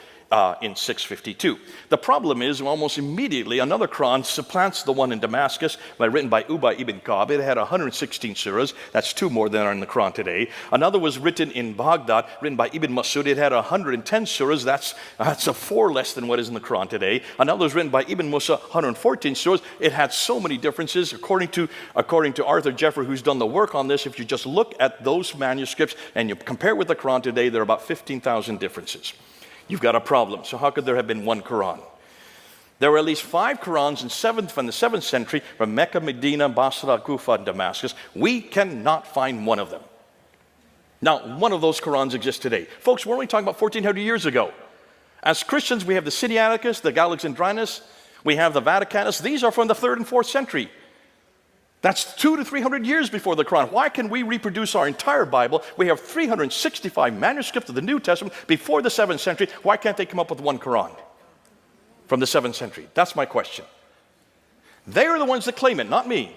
In 652. The problem is almost immediately another Quran supplants the one in Damascus written by Ubay ibn Ka'b. It had 116 surahs. That's 2 more than are in the Quran today. Another was written in Baghdad, written by Ibn Masud. It had 110 surahs. That's a 4 less than what is in the Quran today. Another was written by Ibn Musa, 114 surahs. It had so many differences. According to Arthur Jeffrey, who's done the work on this, if you just look at those manuscripts and you compare with the Quran today, there are about 15,000 differences. You've got a problem. So how could there have been one Quran? There were at least 5 Qurans from the 7th century from Mecca, Medina, Basra, Kufa, and Damascus. We cannot find one of them. Now, one of those Qurans exists today. Folks, we're only talking about 1,400 years ago. As Christians, we have the Sinaiticus, the Alexandrinus, we have the Vaticanus. These are from the 3rd and 4th century. That's 200 to 300 years before the Quran. Why can we reproduce our entire Bible? We have 365 manuscripts of the New Testament before the 7th century. Why can't they come up with one Quran from the 7th century? That's my question. They are the ones that claim it, not me.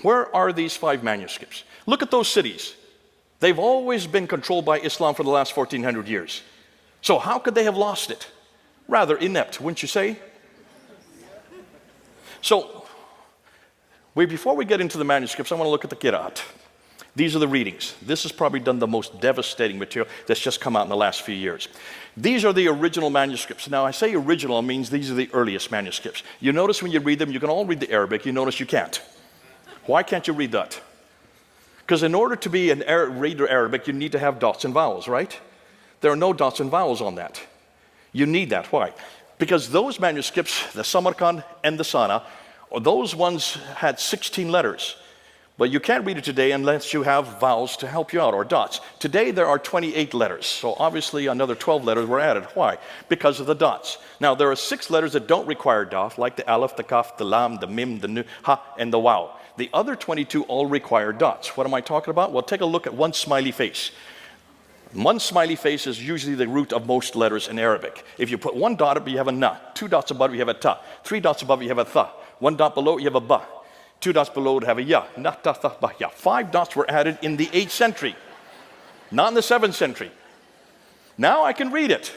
Where are these 5 manuscripts? Look at those cities. They've always been controlled by Islam for the last 1,400 years. So how could they have lost it? Rather inept, wouldn't you say? So, before we get into the manuscripts, I want to look at the Qira'at. These are the readings. This has probably done the most devastating material that's just come out in the last few years. These are the original manuscripts. Now, I say original means these are the earliest manuscripts. You notice when you read them, you can all read the Arabic. You notice you can't. Why can't you read that? Because in order to be an reader Arabic, you need to have dots and vowels, right? There are no dots and vowels on that. You need that. Why? Because those manuscripts, the Samarkand and the Sana, those ones had 16 letters. But you can't read it today unless you have vowels to help you out, or dots. Today there are 28 letters, so obviously another 12 letters were added. Why? Because of the dots. Now there are 6 letters that don't require dot, like the aleph, the kaf, the lam, the mim, the nu, ha, and the waw. The other 22 all require dots. What am I talking about? Well, take a look at one smiley face. One smiley face is usually the root of most letters in Arabic. If you put 1 dot above, you have a na. 2 dots above, you have a ta. 3 dots above, you have a tha. 1 dot below, you have a ba. 2 dots below would have a ya. Na, ta, tha, ba, ya. 5 dots were added in the 8th century, not in the 7th century. Now I can read it,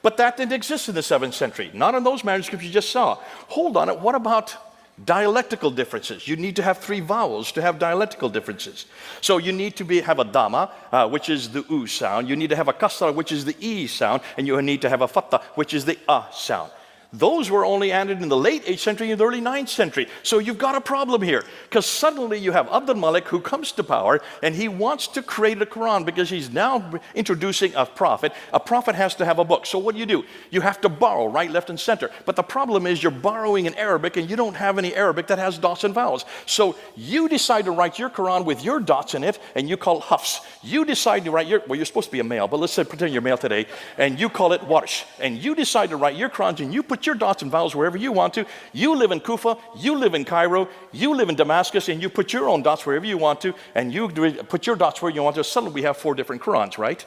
but that didn't exist in the 7th century. Not in those manuscripts you just saw. Hold on, what about dialectical differences? You need to have 3 vowels to have dialectical differences. So you need to have a dama, which is the u sound. You need to have a kasra, which is the e sound. And you need to have a fatta, which is the a sound. Those were only added in the late 8th century and the early 9th century. So you've got a problem here. Because suddenly you have Abdul Malik who comes to power and he wants to create a Quran because he's now introducing a prophet. A prophet has to have a book. So what do? You have to borrow right, left, and center. But the problem is you're borrowing in Arabic and you don't have any Arabic that has dots and vowels. So you decide to write your Quran with your dots in it and you call it Hafs. You decide to write you're supposed to be a male, but let's say pretend you're male today, and you call it Warsh. And you decide to write your Qurans and you put your dots and vowels wherever you want to. You live in Kufa, you live in Cairo, you live in Damascus, and you put your own dots wherever you want to, and you put your dots where you want to. Suddenly we have 4 different Qurans, right?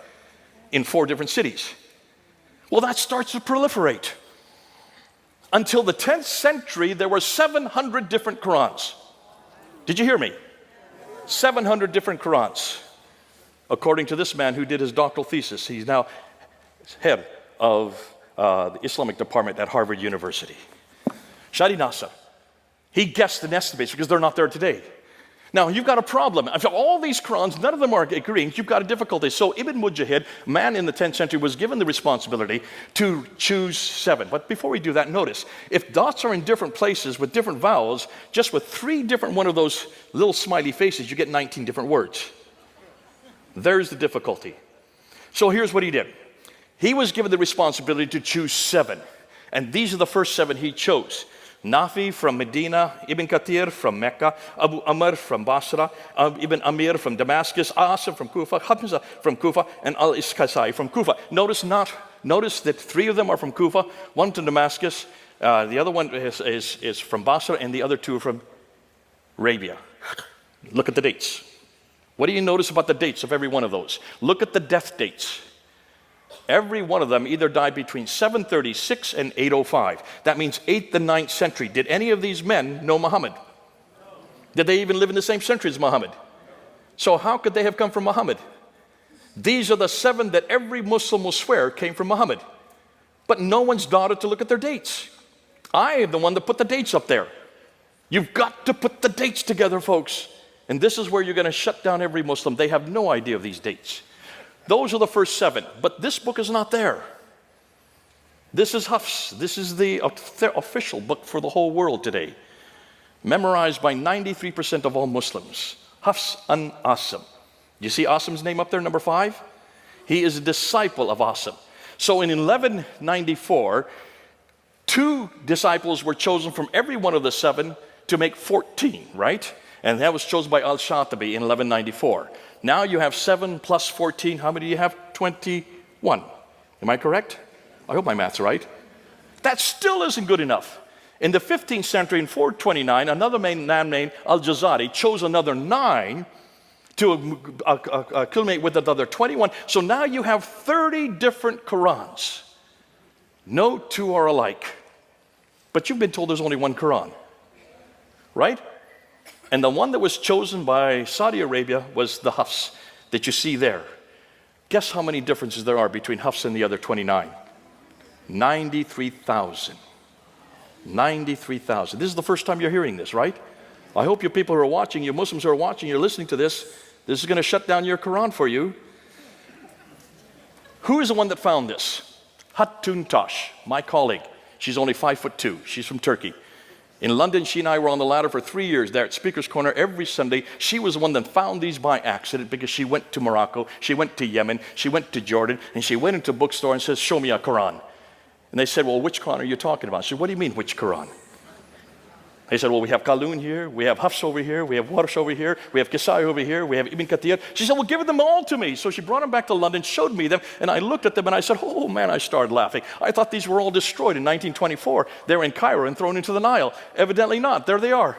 In 4 different cities. Well, that starts to proliferate. Until the 10th century, there were 700 different Qurans. Did you hear me? 700 different Qurans. According to this man who did his doctoral thesis, he's now head of the Islamic department at Harvard University. Shadi Nasa. He guessed and estimates because they're not there today. Now, you've got a problem. After all these Qurans, none of them are agreeing. You've got a difficulty. So Ibn Mujahid, a man in the 10th century, was given the responsibility to choose 7. But before we do that, notice, if dots are in different places with different vowels, just with 3 different one of those little smiley faces, you get 19 different words. There's the difficulty. So here's what he did. He was given the responsibility to choose 7. And these are the first 7 he chose. Nafi from Medina, Ibn Kathir from Mecca, Abu Amr from Basra, Ibn Amir from Damascus, Asim from Kufa, Hamza from Kufa, and Al-Iskasai from Kufa. Notice that 3 of them are from Kufa, 1 from Damascus, the other one is from Basra, and the other 2 are from Arabia. Look at the dates. What do you notice about the dates of every one of those? Look at the death dates. Every one of them either died between 736 and 805. That means 8th and 9th century. Did any of these men know Muhammad? Did they even live in the same century as Muhammad? So how could they have come from Muhammad? These are the 7 that every Muslim will swear came from Muhammad. But no one's bothered to look at their dates. I am the one that put the dates up there. You've got to put the dates together, folks. And this is where you're going to shut down every Muslim. They have no idea of these dates. Those are the first 7, but this book is not there. This is Hafs. This is the official book for the whole world today. Memorized by 93% of all Muslims. Hafs an Asim. You see Asim's name up there, number 5? He is a disciple of Asim. So in 1194, 2 disciples were chosen from every one of the 7 to make 14, right? And that was chosen by Al-Shatibi in 1194. Now you have 7 plus 14. How many do you have? 21. Am I correct? I hope my math's right. That still isn't good enough. In the 15th century, in 429, another man named Al-Jazari chose another 9 to culminate with another 21. So now you have 30 different Qurans. No 2 are alike. But you've been told there's only one Quran. Right? And the one that was chosen by Saudi Arabia was the Hafs that you see there. Guess how many differences there are between Hafs and the other 29? 93,000. 93,000. This is the first time you're hearing this, right? I hope you people who are watching, you Muslims who are watching, you're listening to this. This is going to shut down your Quran for you. Who is the one that found this? Hatun Tash, my colleague. She's only 5'2". She's from Turkey. In London, she and I were on the ladder for 3 years there at Speaker's Corner every Sunday. She was the one that found these by accident because she went to Morocco, she went to Yemen, she went to Jordan, and she went into a bookstore and says, show me a Quran. And they said, well, which Quran are you talking about? I said, what do you mean, which Quran? They said, well, we have Qalun here, we have Hafs over here, we have Warsh over here, we have Kisai over here, we have Ibn Kathir. She said, well, give them all to me. So she brought them back to London, showed me them, and I looked at them and I said, oh man, I started laughing. I thought these were all destroyed in 1924. They were in Cairo and thrown into the Nile. Evidently not. There they are.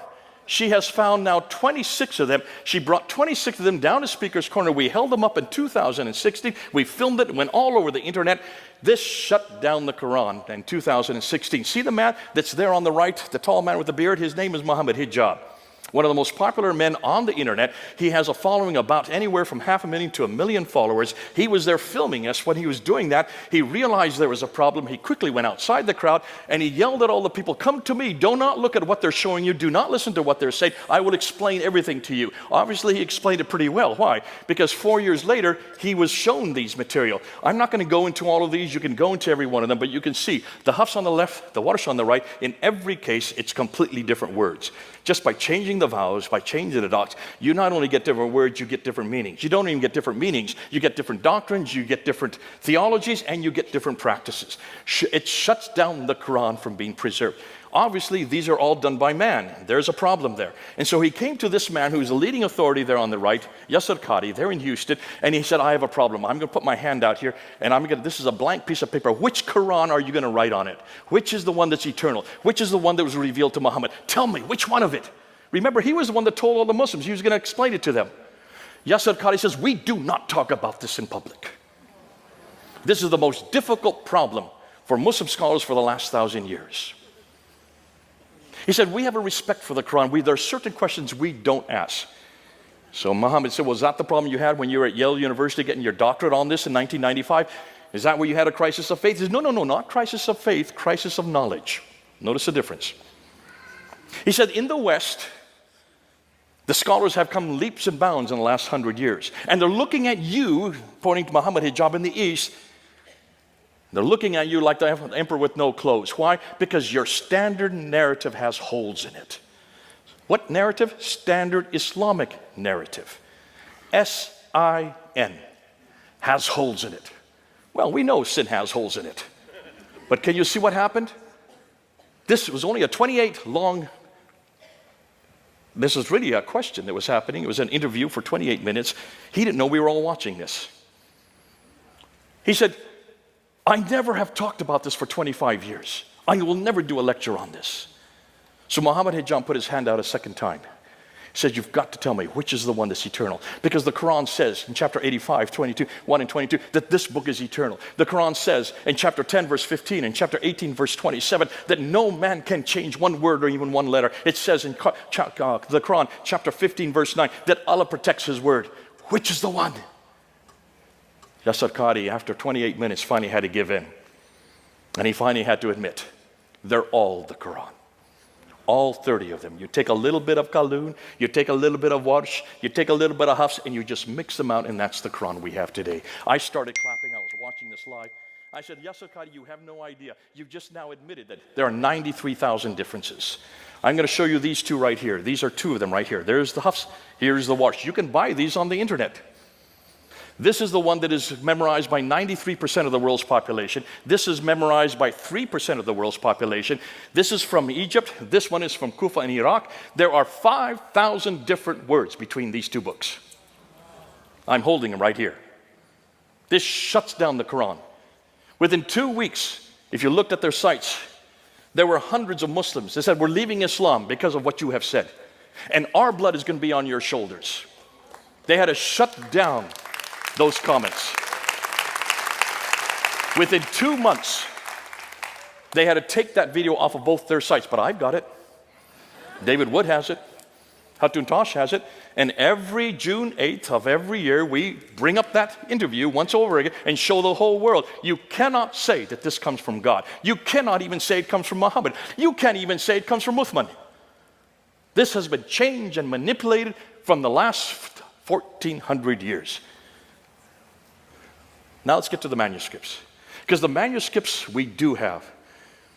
She has found now 26 of them. She brought 26 of them down to Speaker's Corner. We held them up in 2016. We filmed it and went all over the internet. This shut down the Quran in 2016. See the man that's there on the right, the tall man with the beard? His name is Muhammad Hijab. One of the most popular men on the internet. He has a following about anywhere from 500,000 to 1 million followers. He was there filming us. When he was doing that, he realized there was a problem. He quickly went outside the crowd and he yelled at all the people, come to me. Do not look at what they're showing you. Do not listen to what they're saying. I will explain everything to you. Obviously, he explained it pretty well. Why? Because 4 years later, he was shown these material. I'm not going to go into all of these. You can go into every one of them, but you can see the Hafs on the left, the Warsh on the right. In every case, it's completely different words. Just by changing the vowels, by changing the dots, you not only get different words, you get different meanings. You don't even get different meanings. You get different doctrines, you get different theologies, and you get different practices. It shuts down the Quran from being preserved. Obviously, these are all done by man. There's a problem there. And so he came to this man who's a leading authority there on the right, Yasser Qadhi, there in Houston, and he said, I have a problem. I'm going to put my hand out here, and this is a blank piece of paper. Which Quran are you going to write on it? Which is the one that's eternal? Which is the one that was revealed to Muhammad? Tell me, which one of it? Remember, he was the one that told all the Muslims he was going to explain it to them. Yasser Qadhi says, we do not talk about this in public. This is the most difficult problem for Muslim scholars for the last 1,000 years. He said, we have a respect for the Quran. There are certain questions we don't ask. So Muhammad said, was that the problem you had when you were at Yale University getting your doctorate on this in 1995? Is that where you had a crisis of faith? He said, no, not crisis of faith, crisis of knowledge. Notice the difference. He said, in the West, the scholars have come leaps and bounds in the last 100 years. And they're looking at you, pointing to Muhammad Hijab in the East, they're looking at you like the emperor with no clothes. Why? Because your standard narrative has holes in it. What narrative? Standard Islamic narrative. S-I-N. Has holes in it. Well, we know sin has holes in it. But can you see what happened? This was only a 28 long, this was really a question that was happening. It was an interview for 28 minutes. He didn't know we were all watching this. He said, I never have talked about this for 25 years. I will never do a lecture on this. So Muhammad Hijab put his hand out a second time. He said, you've got to tell me which is the one that's eternal. Because the Quran says in chapter 85, 1 and 22, that this book is eternal. The Quran says in chapter 10, verse 15, and chapter 18, verse 27, that no man can change one word or even one letter. It says in the Quran, chapter 15, verse 9, that Allah protects His word. Which is the one? Yasser Qadhi, after 28 minutes, finally had to give in. And he finally had to admit, they're all the Quran. All 30 of them. You take a little bit of Qalun, you take a little bit of Warsh, you take a little bit of Hafs, and you just mix them out, and that's the Quran we have today. I started clapping. I was watching this live. I said, Yasser Qadhi, you have no idea. You've just now admitted that there are 93,000 differences. I'm going to show you these two right here. These are two of them right here. There's the Hafs, here's the Warsh. You can buy these on the internet. This is the one that is memorized by 93% of the world's population. This is memorized by 3% of the world's population. This is from Egypt. This one is from Kufa in Iraq. There are 5,000 different words between these two books. I'm holding them right here. This shuts down the Quran. Within 2 weeks, if you looked at their sites, there were hundreds of Muslims that said, we're leaving Islam because of what you have said. And our blood is going to be on your shoulders. They had to shut down those comments. Within 2 months, they had to take that video off of both their sites, but I've got it. David Wood has it. Hatun Tash has it. And every June 8th of every year, we bring up that interview once over again and show the whole world. You cannot say that this comes from God. You cannot even say it comes from Muhammad. You can't even say it comes from Uthman. This has been changed and manipulated from the last 1,400 years. Now let's get to the manuscripts. Because the manuscripts we do have.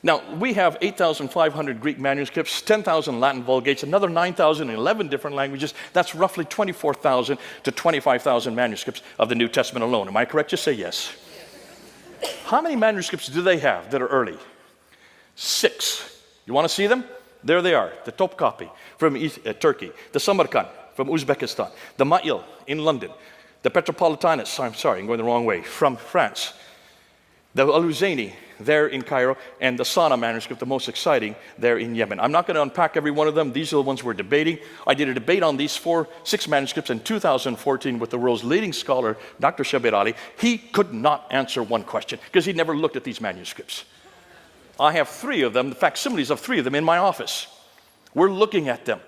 Now, we have 8,500 Greek manuscripts, 10,000 Latin Vulgates, another 9,000 in 11 different languages. That's roughly 24,000 to 25,000 manuscripts of the New Testament alone. Am I correct? Just say yes. How many manuscripts do they have that are early? 6. You want to see them? There they are. The Topkapi from Turkey, the Samarkand from Uzbekistan, the Ma'il in London, the Petropolitanus, I'm going the wrong way, from France, the Al-Huzayni there in Cairo, and the Sana manuscript, the most exciting, there in Yemen. I'm not going to unpack every one of them. These are the ones we're debating. I did a debate on these 6 manuscripts in 2014 with the world's leading scholar, Dr. Shabir Ali. He could not answer one question because he'd never looked at these manuscripts. I have 3 of them, the facsimiles of 3 of them in my office. We're looking at them.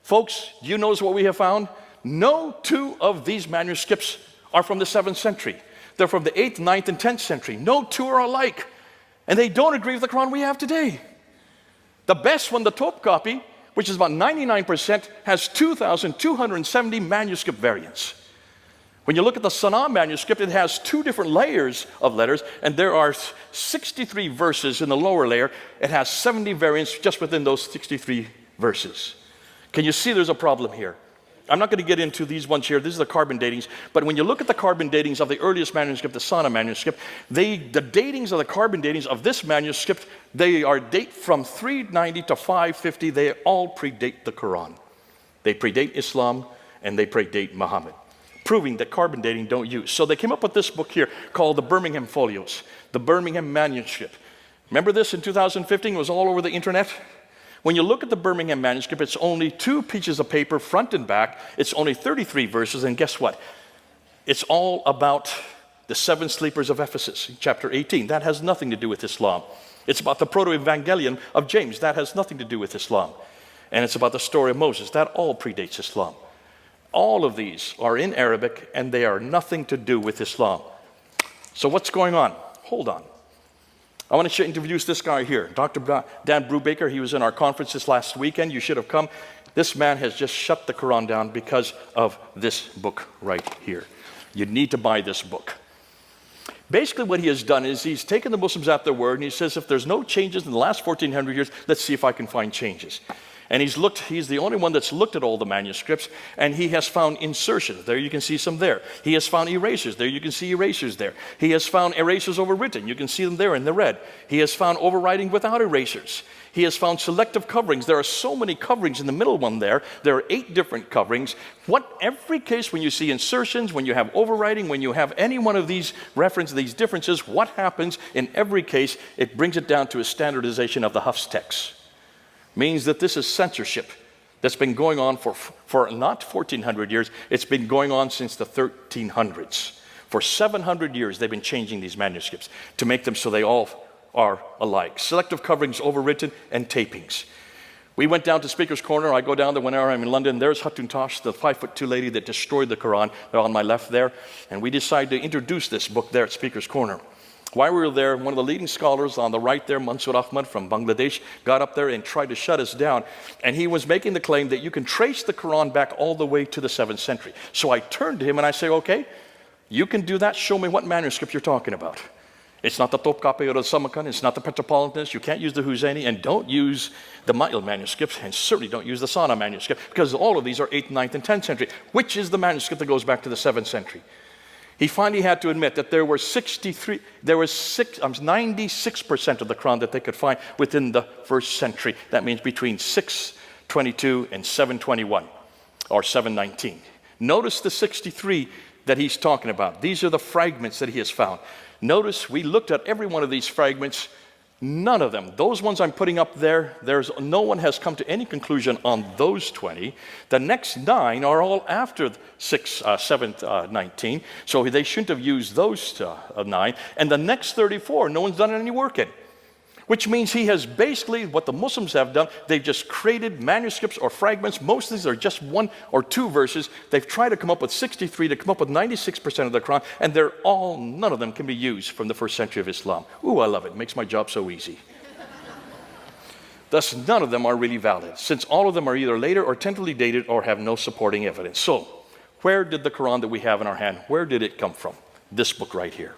Folks, do you notice what we have found? No 2 of these manuscripts are from the 7th century. They're from the 8th, 9th, and 10th century. No 2 are alike. And they don't agree with the Quran we have today. The best one, the Topkapi, which is about 99%, has 2,270 manuscript variants. When you look at the Sana manuscript, it has 2 different layers of letters, and there are 63 verses in the lower layer. It has 70 variants just within those 63 verses. Can you see there's a problem here? I'm not going to get into these ones here. These are the carbon datings. But when you look at the carbon datings of the earliest manuscript, the Sana manuscript, the datings of the carbon datings of this manuscript, they are date from 390 to 550. They all predate the Quran. They predate Islam, and they predate Muhammad, proving that carbon dating don't use. So they came up with this book here called the Birmingham Folios, the Birmingham Manuscript. Remember this in 2015? It was all over the internet. When you look at the Birmingham manuscript, it's only 2 pieces of paper, front and back. It's only 33 verses, and guess what? It's all about the 7 sleepers of Ephesus, chapter 18. That has nothing to do with Islam. It's about the proto-evangelion of James. That has nothing to do with Islam. And it's about the story of Moses. That all predates Islam. All of these are in Arabic, and they are nothing to do with Islam. So what's going on? Hold on. I want to introduce this guy here, Dr. Dan Brubaker. He was in our conference this last weekend. You should have come. This man has just shut the Quran down because of this book right here. You need to buy this book. Basically what he has done is he's taken the Muslims at their word, and he says, if there's no changes in the last 1,400 years, let's see if I can find changes. And he's the only one that's looked at all the manuscripts, and he has found insertions. There you can see some there. He has found erasures. There you can see erasures there. He has found erasures overwritten. You can see them there in the red. He has found overwriting without erasures. He has found selective coverings. There are so many coverings in the middle one there. There are 8 different coverings. Every case when you see insertions, when you have overwriting, when you have any one of these references, these differences, what happens in every case, it brings it down to a standardization of the Hafs text. Means that this is censorship that's been going on for not 1,400 years. It's been going on since the 1300s. For 700 years, they've been changing these manuscripts to make them so they all are alike. Selective coverings, overwritten, and tapings. We went down to Speaker's Corner. I go down there whenever I'm in London. There's Hatun Tash, the 5'2" lady that destroyed the Quran. They're on my left there. And we decided to introduce this book there at Speaker's Corner. While we were there, one of the leading scholars on the right there, Mansour Ahmad from Bangladesh, got up there and tried to shut us down. And he was making the claim that you can trace the Quran back all the way to the 7th century. So I turned to him and I say, okay, you can do that. Show me what manuscript you're talking about. It's not the Topkapi or the Samarkand. It's not the Petropolitanus. You can't use the Huzayni, and don't use the Ma'il manuscripts, and certainly don't use the Sana manuscript, because all of these are 8th, 9th, and 10th century, which is the manuscript that goes back to the 7th century. He finally had to admit that there were 96% of the Quran that they could find within the 1st century. That means between 622 and 721 or 719. Notice the 63 that he's talking about. These are the fragments that he has found. Notice we looked at every one of these fragments. None of them, those ones I'm putting up there, no one has come to any conclusion on those 20. The next 9 are all after 719, so they shouldn't have used those 9. And the next 34, no one's done any work in. Which means he has basically, what the Muslims have done, they've just created manuscripts or fragments. Most of these are just 1 or 2 verses. They've tried to come up with 63 to come up with 96% of the Quran, and none of them can be used from the 1st century of Islam. Ooh, I love it. It makes my job so easy. Thus, none of them are really valid, since all of them are either later or tentatively dated or have no supporting evidence. So, where did the Quran that we have in our hand, where did it come from? This book right here.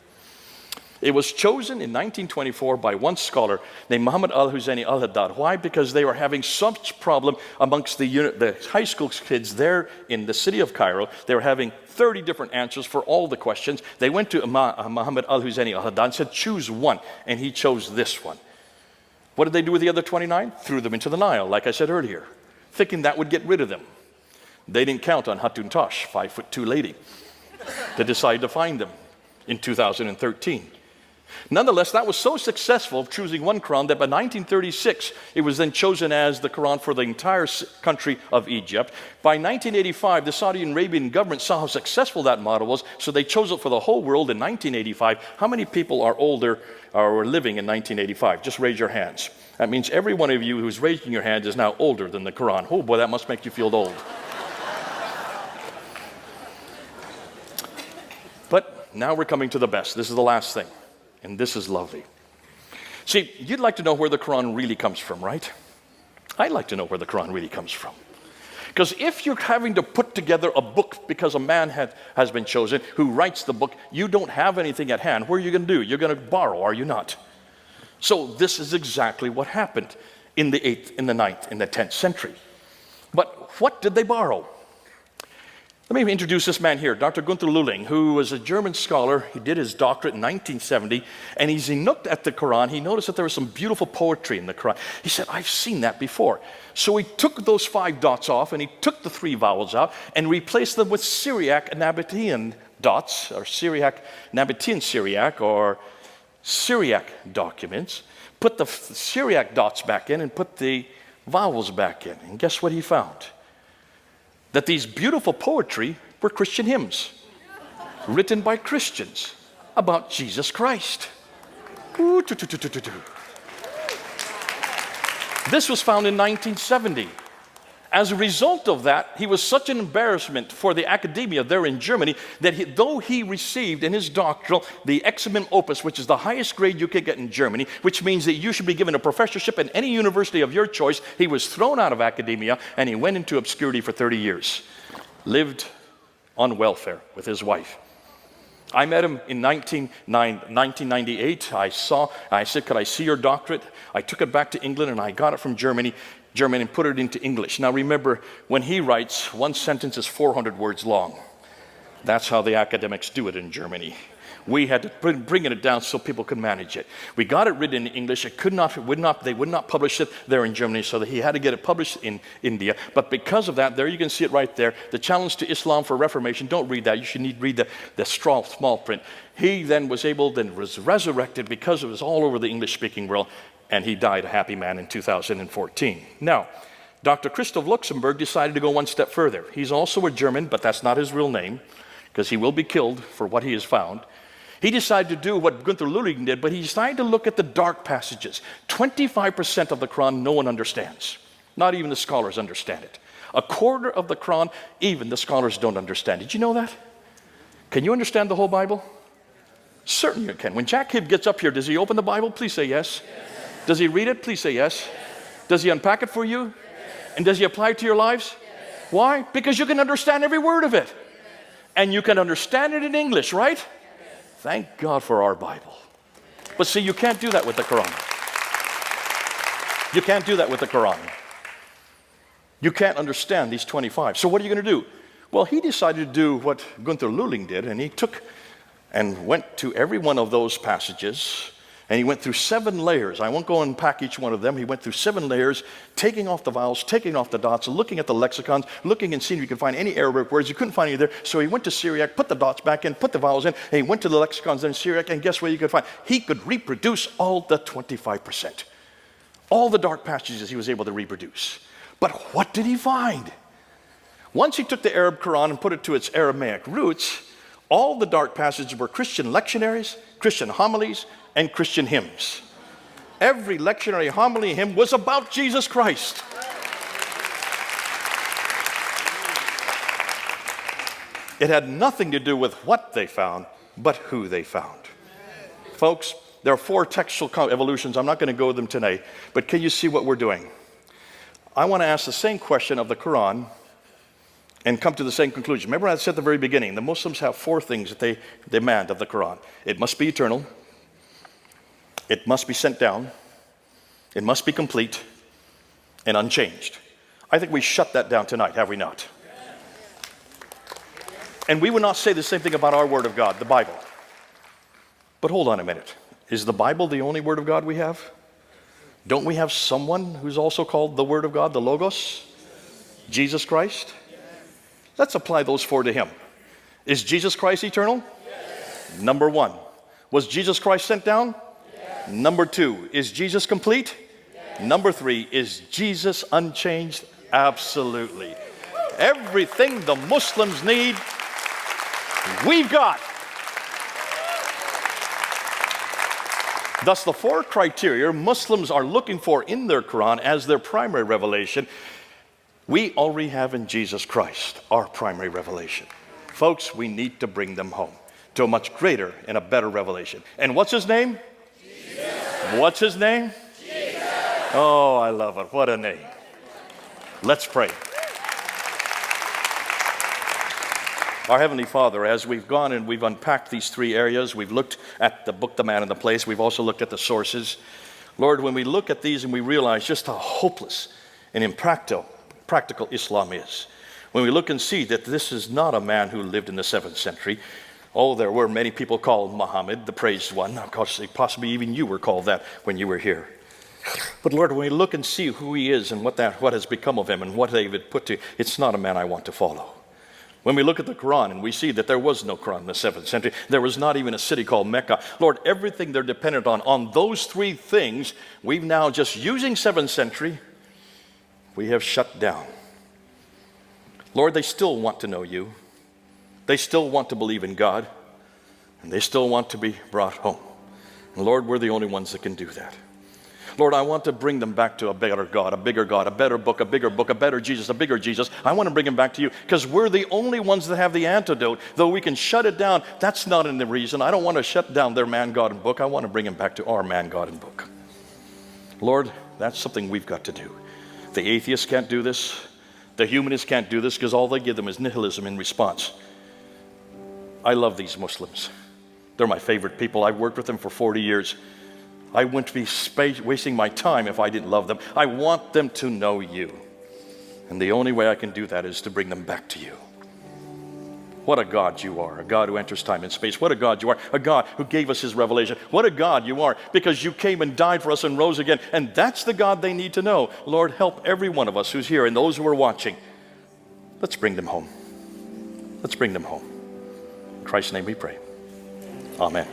It was chosen in 1924 by one scholar named Muhammad al-Husseini al-Haddad. Why? Because they were having such problem amongst the high school kids there in the city of Cairo. They were having 30 different answers for all the questions. They went to Muhammad al-Husseini al-Haddad and said, choose one. And he chose this one. What did they do with the other 29? Threw them into the Nile, like I said earlier, thinking that would get rid of them. They didn't count on Hatun Tash, 5'2" lady, to decide to find them in 2013. Nonetheless, that was so successful, choosing one Quran, that by 1936, it was then chosen as the Quran for the entire country of Egypt. By 1985, the Saudi Arabian government saw how successful that model was, so they chose it for the whole world in 1985. How many people are older or were living in 1985? Just raise your hands. That means every one of you who's raising your hand is now older than the Quran. Oh boy, that must make you feel old. But now we're coming to the best. This is the last thing. And this is lovely. See, you'd like to know where the Quran really comes from, right? I'd like to know where the Quran really comes from. Because if you're having to put together a book because a man has been chosen who writes the book, you don't have anything at hand. What are you going to do? You're going to borrow, are you not? So this is exactly what happened in the 8th, in the 9th, in the 10th century. But what did they borrow? Let me introduce this man here, Dr. Gunther Lulling, who was a German scholar. He did his doctorate in 1970, and as he looked at the Quran, he noticed that there was some beautiful poetry in the Quran. He said, I've seen that before. So he took those 5 dots off, and he took the 3 vowels out, and replaced them with Syriac and Nabatean dots, or Syriac, Nabatean Syriac, or Syriac documents, put the Syriac dots back in, and put the vowels back in. And guess what he found? That these beautiful poetry were Christian hymns written by Christians about Jesus Christ. This was found in 1970. As a result of that, he was such an embarrassment for the academia there in Germany that though he received in his doctoral the Examen Opus, which is the highest grade you can get in Germany, which means that you should be given a professorship in any university of your choice, he was thrown out of academia and he went into obscurity for 30 years. Lived on welfare with his wife. I met him in 1998. I said, could I see your doctorate? I took it back to England and I got it from German and put it into English. Now remember, when he writes, one sentence is 400 words long. That's how the academics do it in Germany. We had to bring it down so people could manage it. We got it written in English. They would not publish it there in Germany, so that he had to get it published in India. But because of that, there you can see it right there. The challenge to Islam for Reformation. Don't read that. You should read the small print. He then was resurrected because it was all over the English-speaking world. And he died a happy man in 2014. Now, Dr. Christoph Luxemburg decided to go one step further. He's also a German, but that's not his real name, because he will be killed for what he has found. He decided to do what Gunther Lulling did, but he decided to look at the dark passages. 25% of the Quran no one understands. Not even the scholars understand it. A quarter of the Quran, even the scholars don't understand. Did you know that? Can you understand the whole Bible? Certainly you can. When Jack Hibb gets up here, does he open the Bible? Please say yes. Does he read it? Please say yes. Does he unpack it for you? And does he apply it to your lives? Why? Because you can understand every word of it. And you can understand it in English, right? Thank God for our Bible. But see, you can't do that with the Quran. You can't do that with the Quran. You can't understand these 25. So what are you going to do? Well, he decided to do what Gunther Lulling did, and he took and went to every one of those passages, and he went through 7 layers. I won't go and unpack each one of them. He went through 7 layers, taking off the vowels, taking off the dots, looking at the lexicons, looking and seeing if he could find any Arabic words. He couldn't find any there, so he went to Syriac, put the dots back in, put the vowels in, and he went to the lexicons in Syriac, and guess what he could find? He could reproduce all the 25%. All the dark passages he was able to reproduce. But what did he find? Once he took the Arab Quran and put it to its Aramaic roots, all the dark passages were Christian lectionaries, Christian homilies, and Christian hymns. Every lectionary, homily, hymn was about Jesus Christ. It had nothing to do with what they found, but who they found. Folks, there are 4 textual evolutions. I'm not going to go with them tonight, but can you see what we're doing? I want to ask the same question of the Quran and come to the same conclusion. Remember I said at the very beginning, the Muslims have 4 things that they demand of the Quran. It must be eternal. It must be sent down. It must be complete and unchanged. I think we shut that down tonight, have we not? And we would not say the same thing about our Word of God, the Bible. But hold on a minute. Is the Bible the only Word of God we have? Don't we have someone who's also called the Word of God, the Logos? Jesus Christ? Let's apply those four to Him. Is Jesus Christ eternal? Yes. Number one. Was Jesus Christ sent down? Yes. Number two. Is Jesus complete? Yes. Number three. Is Jesus unchanged? Absolutely. Everything the Muslims need, we've got. Thus, the four criteria Muslims are looking for in their Quran as their primary revelation, we already have in Jesus Christ, our primary revelation. Folks, we need to bring them home to a much greater and a better revelation. And what's His name? Jesus. What's His name? Jesus. Oh, I love it. What a name. Let's pray. Our Heavenly Father, as we've gone and we've unpacked these three areas, we've looked at the book, The Man and the Place, we've also looked at the sources. Lord, when we look at these and we realize just how hopeless and impractical Islam is, when we look and see that this is not a man who lived in the 7th century, oh, there were many people called Muhammad, the praised one. Of course, possibly even you were called that when you were here. But Lord, when we look and see who he is and what has become of him and what they've put to, it's not a man I want to follow. When we look at the Quran and we see that there was no Quran in the 7th century, there was not even a city called Mecca. Lord, everything they're dependent on those three things, we've now just using 7th century, we have shut down. Lord, they still want to know you. They still want to believe in God. And they still want to be brought home. And Lord, we're the only ones that can do that. Lord, I want to bring them back to a better God, a bigger God, a better book, a bigger book, a better Jesus, a bigger Jesus. I want to bring them back to you because we're the only ones that have the antidote. Though we can shut it down, that's not the reason. I don't want to shut down their man, God, and book. I want to bring them back to our man, God, and book. Lord, that's something we've got to do. The atheists can't do this. The humanists can't do this because all they give them is nihilism in response. I love these Muslims. They're my favorite people. I've worked with them for 40 years. I wouldn't be wasting my time if I didn't love them. I want them to know you. And the only way I can do that is to bring them back to you. What a God you are, a God who enters time and space. What a God you are, a God who gave us his revelation. What a God you are, because you came and died for us and rose again. And that's the God they need to know. Lord, help every one of us who's here and those who are watching. Let's bring them home. Let's bring them home. In Christ's name we pray. Amen.